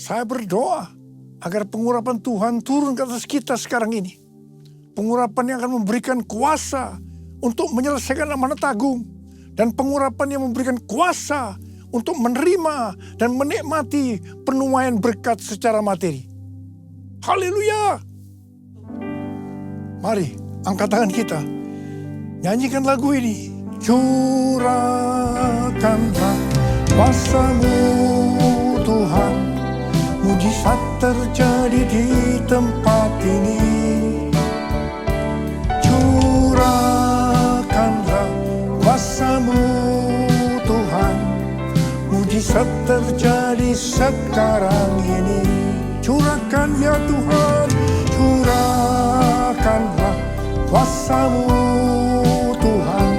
Saya berdoa agar pengurapan Tuhan turun ke atas kita sekarang ini. Pengurapan yang akan memberikan kuasa untuk menyelesaikan amanat agung dan pengurapan yang memberikan kuasa untuk menerima dan menikmati penuaian berkat secara materi. Haleluya! Mari angkat tangan kita, nyanyikan lagu ini. Curahkanlah kuasa-Mu Tuhan, mujizat terjadi di tempat ini. Curahkanlah kuasa-Mu Tuhan, mujizat terjadi sekarang ini. Curahkan ya Tuhan, curahkanlah kuasa-Mu Tuhan,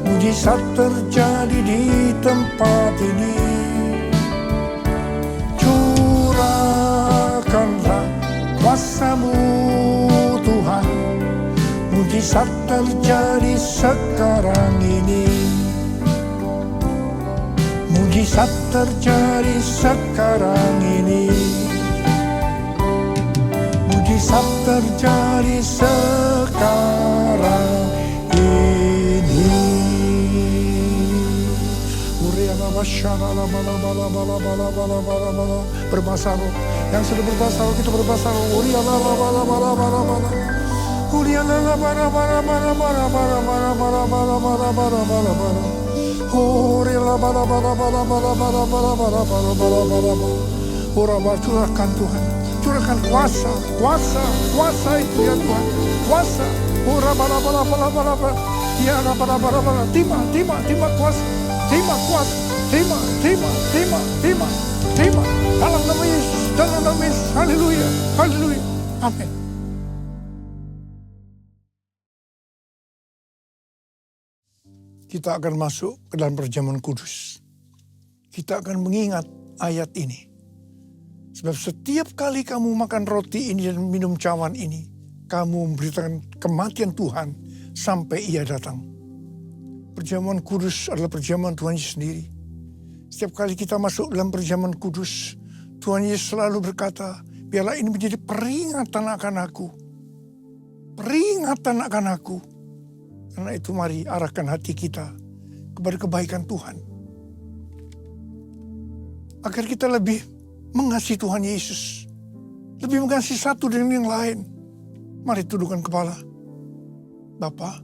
mujizat terjadi di tempat ini. Curahkanlah kuasa-Mu Tuhan, mujizat terjadi sekarang ini. Mujizat terjadi sekarang ini. Mujizat terjadi sekarang ini. Berbahasa roh. Yang sudah berbahasa roh, kita berbahasa roh. Curahkan Tuhan, curahkan kuasa, kuasa, kuasa itu ya Tuhan, kuasa. Terima kuasa, terima kuasa, terima. Dalam nama Yesus, dalam nama Yesus, haleluya, haleluya, amin. Kita akan masuk ke dalam perjamuan kudus. Kita akan mengingat ayat ini. Sebab setiap kali kamu makan roti ini dan minum cawan ini, kamu memberitakan kematian Tuhan sampai Ia datang. Perjamuan kudus adalah perjamuan Tuhan Yesus sendiri. Setiap kali kita masuk dalam perjamuan kudus, Tuhan Yesus selalu berkata, biarlah ini menjadi peringatan akan aku. Peringatan akan aku. Karena itu mari arahkan hati kita kepada kebaikan Tuhan. Agar kita lebih mengasihi Tuhan Yesus. Lebih mengasihi satu dengan yang lain. Mari tundukkan kepala. Bapa,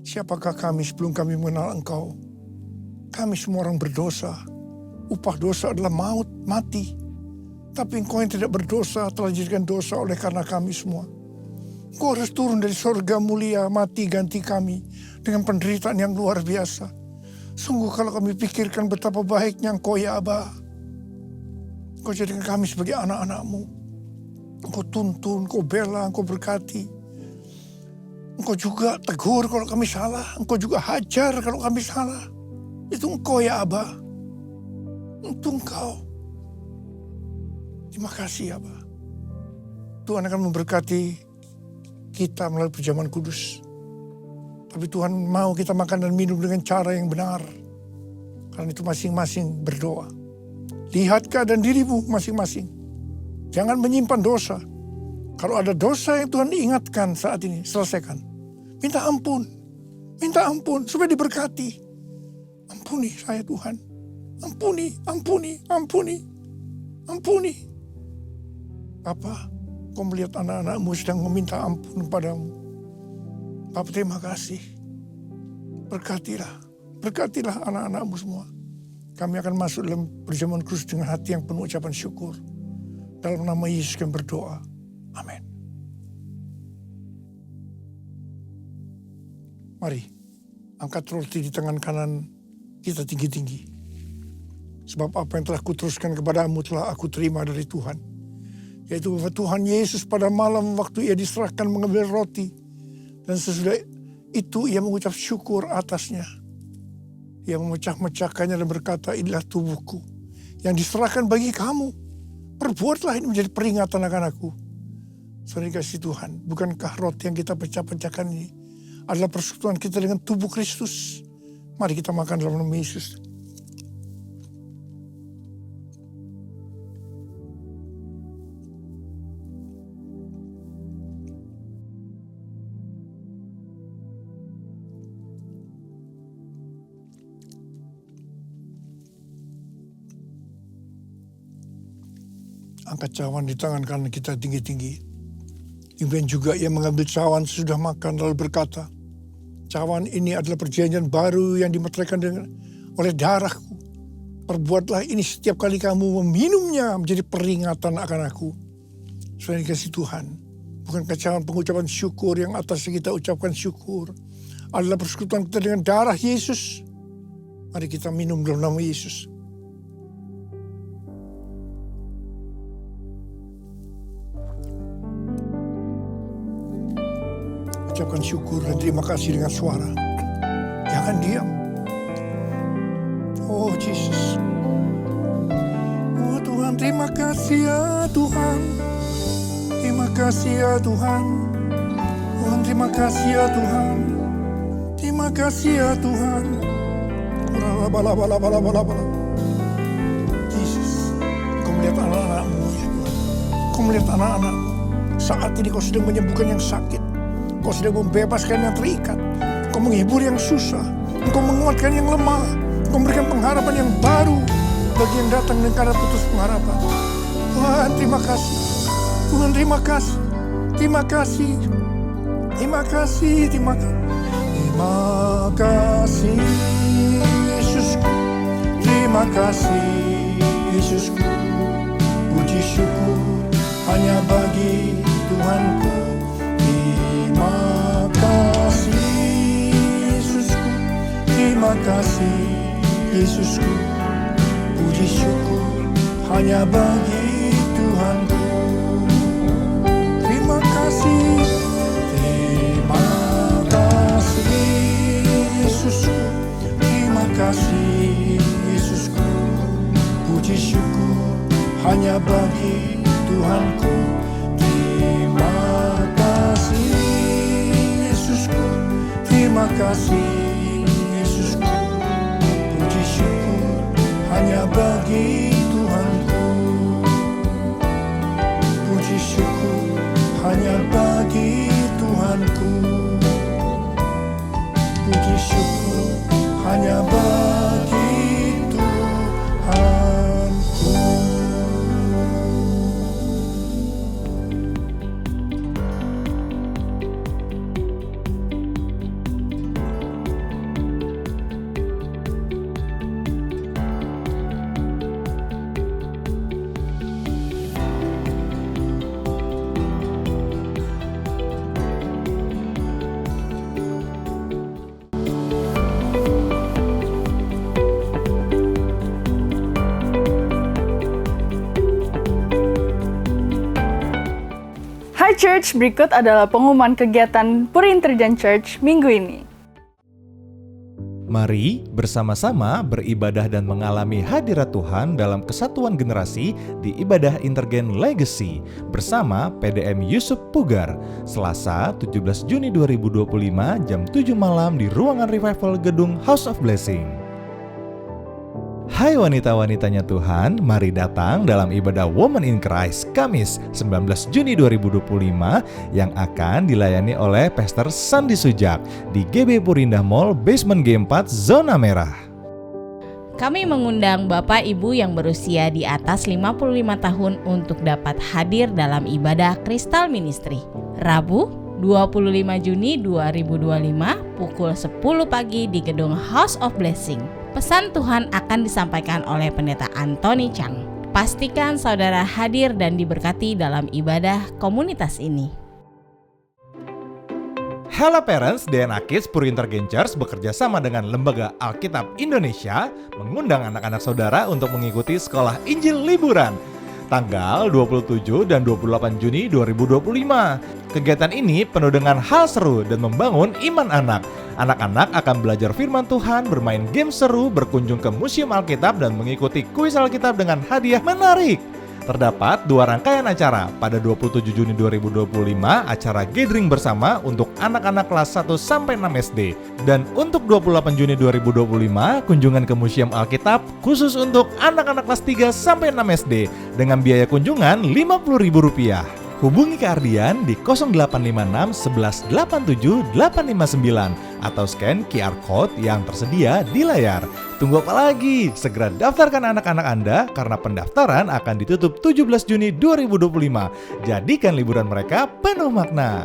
siapakah kami sebelum kami mengenal Engkau? Kami semua orang berdosa. Upah dosa adalah maut, mati. Tapi Engkau yang tidak berdosa telah dijadikan dosa oleh karena kami semua. Engkau harus turun dari sorga mulia, mati ganti kami dengan penderitaan yang luar biasa. Sungguh kalau kami pikirkan betapa baiknya Engkau ya Aba. Engkau jadikan kami sebagai anak-anak-Mu. Engkau tuntun, Engkau bela, Engkau berkati. Engkau juga tegur kalau kami salah. Engkau juga hajar kalau kami salah. Itu Engkau ya Aba. Itu Engkau. Terima kasih Aba. Tuhan akan memberkati kita melalui perjamuan kudus. Tapi Tuhan mau kita makan dan minum dengan cara yang benar. Karena itu masing-masing berdoa. Lihat keadaan dirimu masing-masing. Jangan menyimpan dosa. Kalau ada dosa yang Tuhan ingatkan saat ini, selesaikan. Minta ampun. Minta ampun supaya diberkati. Ampuni saya Tuhan. Ampuni, ampuni, ampuni. Ampuni. Bapa, Kau melihat anak-anak-Mu sedang meminta ampun padamu. Bapa, terima kasih. Berkatilah. Berkatilah anak-anak-Mu semua. Kami akan masuk dalam perjamuan kudus dengan hati yang penuh ucapan syukur. Dalam nama Yesus kami berdoa. Amin. Mari, angkat roti di tangan kanan kita tinggi-tinggi. Sebab apa yang telah kuteruskan kepadamu telah aku terima dari Tuhan. Yaitu bahwa Tuhan Yesus pada malam waktu Ia diserahkan mengambil roti. Dan sesudah itu Ia mengucap syukur atasnya. Ia memecah-mecahkannya dan berkata, inilah tubuhku yang diserahkan bagi kamu. Perbuatlah ini menjadi peringatan akan aku. Saudara kasih Tuhan, bukankah roti yang kita pecah-pecahkan ini adalah persekutuan kita dengan tubuh Kristus? Mari kita makan dalam nama Yesus. Angkat cawan di tangan kanan kita tinggi-tinggi. Demikian juga ia mengambil cawan sesudah makan lalu berkata, cawan ini adalah perjanjian baru yang dimeteraikan oleh darahku. Perbuatlah ini setiap kali kamu meminumnya menjadi peringatan akan aku. Saudara dikasihi Tuhan, bukankah cawan pengucapan syukur yang atasnya kita ucapkan syukur adalah persekutuan kita dengan darah Yesus? Mari kita minum dalam nama Yesus. Ucapkan syukur dan terima kasih dengan suara. Jangan diam. Oh Jesus. Oh Tuhan, terima kasih ya Tuhan. Terima kasih ya Tuhan. Tuhan, terima kasih ya Tuhan. Terima kasih ya Tuhan. Jesus, Kau melihat anak-anakmu ya Tuhan. Kau melihat anak-anakmu. Saat ini Kau sedang menyembuhkan yang sakit. Kau sedang membebaskan yang terikat. Kau menghibur yang susah. Kau menguatkan yang lemah. Kau memberikan pengharapan yang baru bagi yang datang dengan keadaan putus pengharapan. Tuhan, terima kasih. Tuhan, terima kasih. Terima kasih. Terima kasih. Terima kasih. Terima kasih Yesusku. Terima kasih Yesusku. Puji syukur hanya bagi Tuhanku. Terima kasih Yesusku. Terima kasih Yesusku. Puji syukur hanya bagi Tuhanku. Terima kasih. Terima kasih Yesusku. Terima kasih Yesusku. Puji syukur hanya bagi Tuhanku. Terima kasih Yesusku. Terima kasih Yesusku. Puji syukur hanya bagi Tuhanku. Puji syukur hanya bagi Tuhanku. Puji syukur hanya bagi Tuhanku. Hai Church, berikut adalah pengumuman kegiatan Puri Intergen Church minggu ini. Mari bersama-sama beribadah dan mengalami hadirat Tuhan dalam kesatuan generasi di ibadah Intergen Legacy bersama PDM Yusuf Pugar, Selasa 17 Juni 2025 jam 7 malam di ruangan Revival Gedung House of Blessing. Hai wanita-wanitanya Tuhan, mari datang dalam ibadah Women in Christ Kamis 19 Juni 2025 yang akan dilayani oleh Pastor Sandi Sujak di GB Purindah Mall Basement G4 Zona Merah. Kami mengundang Bapak Ibu yang berusia di atas 55 tahun untuk dapat hadir dalam ibadah Kristal Ministry. Rabu 25 Juni 2025 pukul 10 pagi di Gedung House of Blessing. Pesan Tuhan akan disampaikan oleh Pendeta Anthony Chang. Pastikan saudara hadir dan diberkati dalam ibadah komunitas ini. Hello Parents, DNA Kids Puri Intergen Church bekerja sama dengan Lembaga Alkitab Indonesia mengundang anak-anak saudara untuk mengikuti sekolah Injil liburan tanggal 27 dan 28 Juni 2025. Kegiatan ini penuh dengan hal seru dan membangun iman anak. Anak-anak akan belajar firman Tuhan, bermain game seru, berkunjung ke Museum Alkitab, dan mengikuti kuis Alkitab dengan hadiah menarik. Terdapat 2 rangkaian acara. Pada 27 Juni 2025, acara gathering bersama untuk anak-anak kelas 1 sampai 6 SD. Dan untuk 28 Juni 2025, kunjungan ke Museum Alkitab khusus untuk anak-anak kelas 3 sampai 6 SD dengan biaya kunjungan Rp50.000. Hubungi Kak Ardian di 0856 11 87 859 atau scan QR Code yang tersedia di layar. Tunggu apa lagi? Segera daftarkan anak-anak Anda karena pendaftaran akan ditutup 17 Juni 2025. Jadikan liburan mereka penuh makna.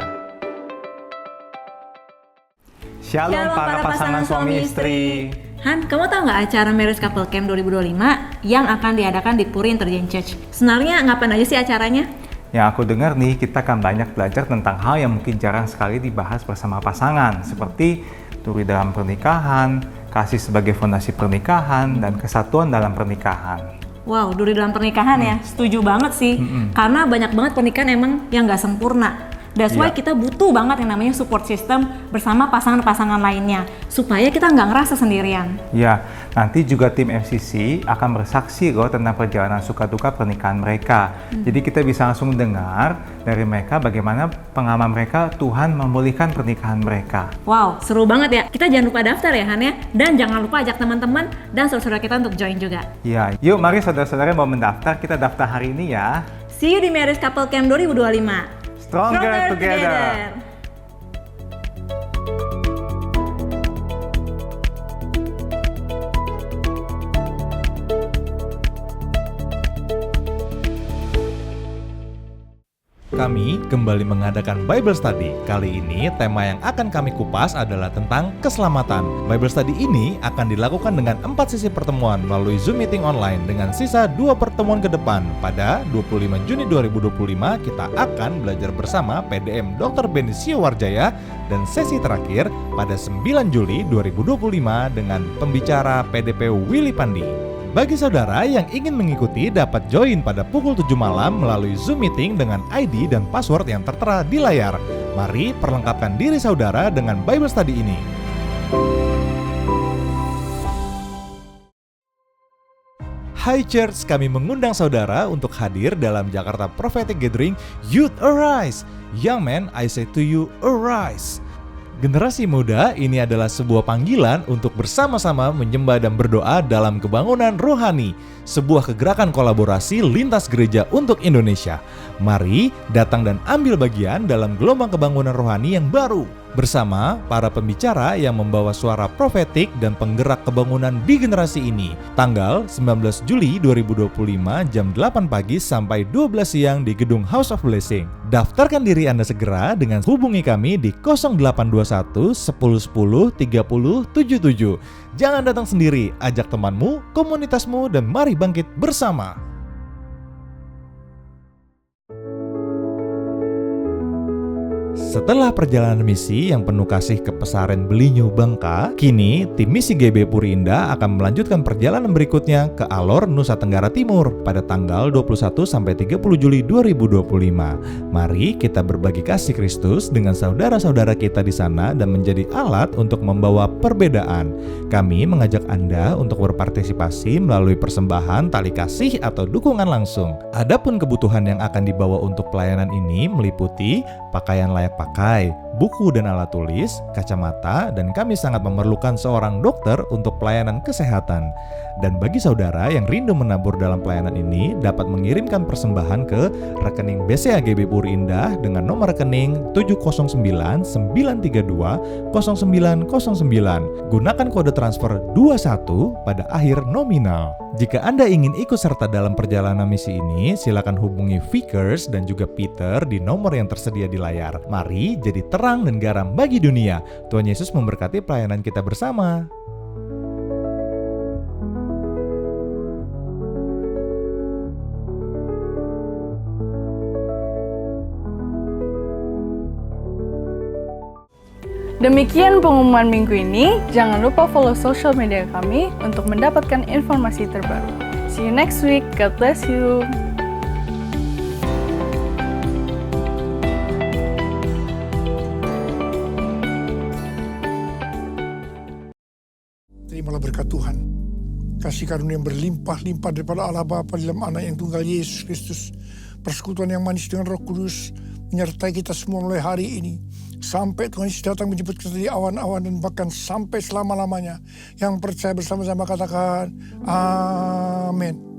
Shalom para pasangan suami istri. Han, kamu tahu nggak acara Marriage Couple Camp 2025 yang akan diadakan di Puri Intergen Church? Sebenarnya ngapain aja sih acaranya? Yang aku dengar nih, kita akan banyak belajar tentang hal yang mungkin jarang sekali dibahas bersama pasangan, seperti turi dalam pernikahan, kasih sebagai fondasi pernikahan, dan kesatuan dalam pernikahan. Wow, duri dalam pernikahan ya, setuju banget sih. Karena banyak banget pernikahan emang yang nggak sempurna. That's why kita butuh banget yang namanya support system bersama pasangan-pasangan lainnya, supaya kita nggak ngerasa sendirian. Ya, nanti juga tim FCC akan bersaksi loh tentang perjalanan suka duka pernikahan mereka. Jadi kita bisa langsung dengar dari mereka bagaimana pengalaman mereka Tuhan memulihkan pernikahan mereka. Wow, seru banget ya. Kita jangan lupa daftar ya Han ya. Dan jangan lupa ajak teman-teman dan saudara kita untuk join juga. Ya, yuk mari saudara-saudara mau mendaftar, kita daftar hari ini ya. See you di Marriage Couple Camp 2025. Stronger together. Kami kembali mengadakan Bible Study. Kali ini tema yang akan kami kupas adalah tentang keselamatan. Bible Study ini akan dilakukan dengan 4 sesi pertemuan melalui Zoom meeting online dengan sisa 2 pertemuan ke depan. Pada 25 Juni 2025 kita akan belajar bersama PDM Dr. Benicio Warjaya dan sesi terakhir pada 9 Juli 2025 dengan pembicara PDP Willy Pandi. Bagi saudara yang ingin mengikuti dapat join pada pukul 7 malam melalui Zoom meeting dengan ID dan password yang tertera di layar. Mari perlengkapkan diri saudara dengan Bible Study ini. Hi Church, kami mengundang saudara untuk hadir dalam Jakarta Prophetic Gathering Youth Arise. Young men, I say to you, arise. Generasi muda ini adalah sebuah panggilan untuk bersama-sama menyembah dan berdoa dalam kebangunan rohani, sebuah kegerakan kolaborasi lintas gereja untuk Indonesia. Mari datang dan ambil bagian dalam gelombang kebangunan rohani yang baru, bersama para pembicara yang membawa suara profetik dan penggerak kebangunan di generasi ini. Tanggal 19 Juli 2025 jam 8 pagi sampai 12 siang di gedung House of Blessing. Daftarkan diri Anda segera dengan hubungi kami di 0821 1010 30 77. Jangan datang sendiri, ajak temanmu, komunitasmu, dan mari bangkit bersama. Setelah perjalanan misi yang penuh kasih ke pesaren Belinyu Bangka, kini tim misi GB Puri Indah akan melanjutkan perjalanan berikutnya ke Alor, Nusa Tenggara Timur pada tanggal 21 sampai 30 Juli 2025. Mari kita berbagi kasih Kristus dengan saudara-saudara kita di sana dan menjadi alat untuk membawa perbedaan. Kami mengajak Anda untuk berpartisipasi melalui persembahan tali kasih atau dukungan langsung. Adapun kebutuhan yang akan dibawa untuk pelayanan ini meliputi pakaian layak pakai, buku dan alat tulis, kacamata, dan kami sangat memerlukan seorang dokter untuk pelayanan kesehatan. Dan bagi saudara yang rindu menabur dalam pelayanan ini dapat mengirimkan persembahan ke rekening BCA GB Puri Indah dengan nomor rekening 709-932-0909. Gunakan kode transfer 21 pada akhir nominal. Jika Anda ingin ikut serta dalam perjalanan misi ini, silakan hubungi Vickers dan juga Peter di nomor yang tersedia di layar. Mari jadi terang dan garam bagi dunia. Tuhan Yesus memberkati pelayanan kita bersama. Demikian pengumuman minggu ini. Jangan lupa follow social media kami untuk mendapatkan informasi terbaru. See you next week. God bless you. Terimalah berkat Tuhan. Kasih karunia yang berlimpah-limpah daripada Allah Bapa dalam Anak yang tunggal Yesus Kristus. Persekutuan yang manis dengan Roh Kudus menyertai kita semua mulai hari ini. Sampai Tuhan Yesus datang menjemput kita di awan-awan dan bahkan sampai selama-lamanya. Yang percaya bersama-sama katakan, Amin.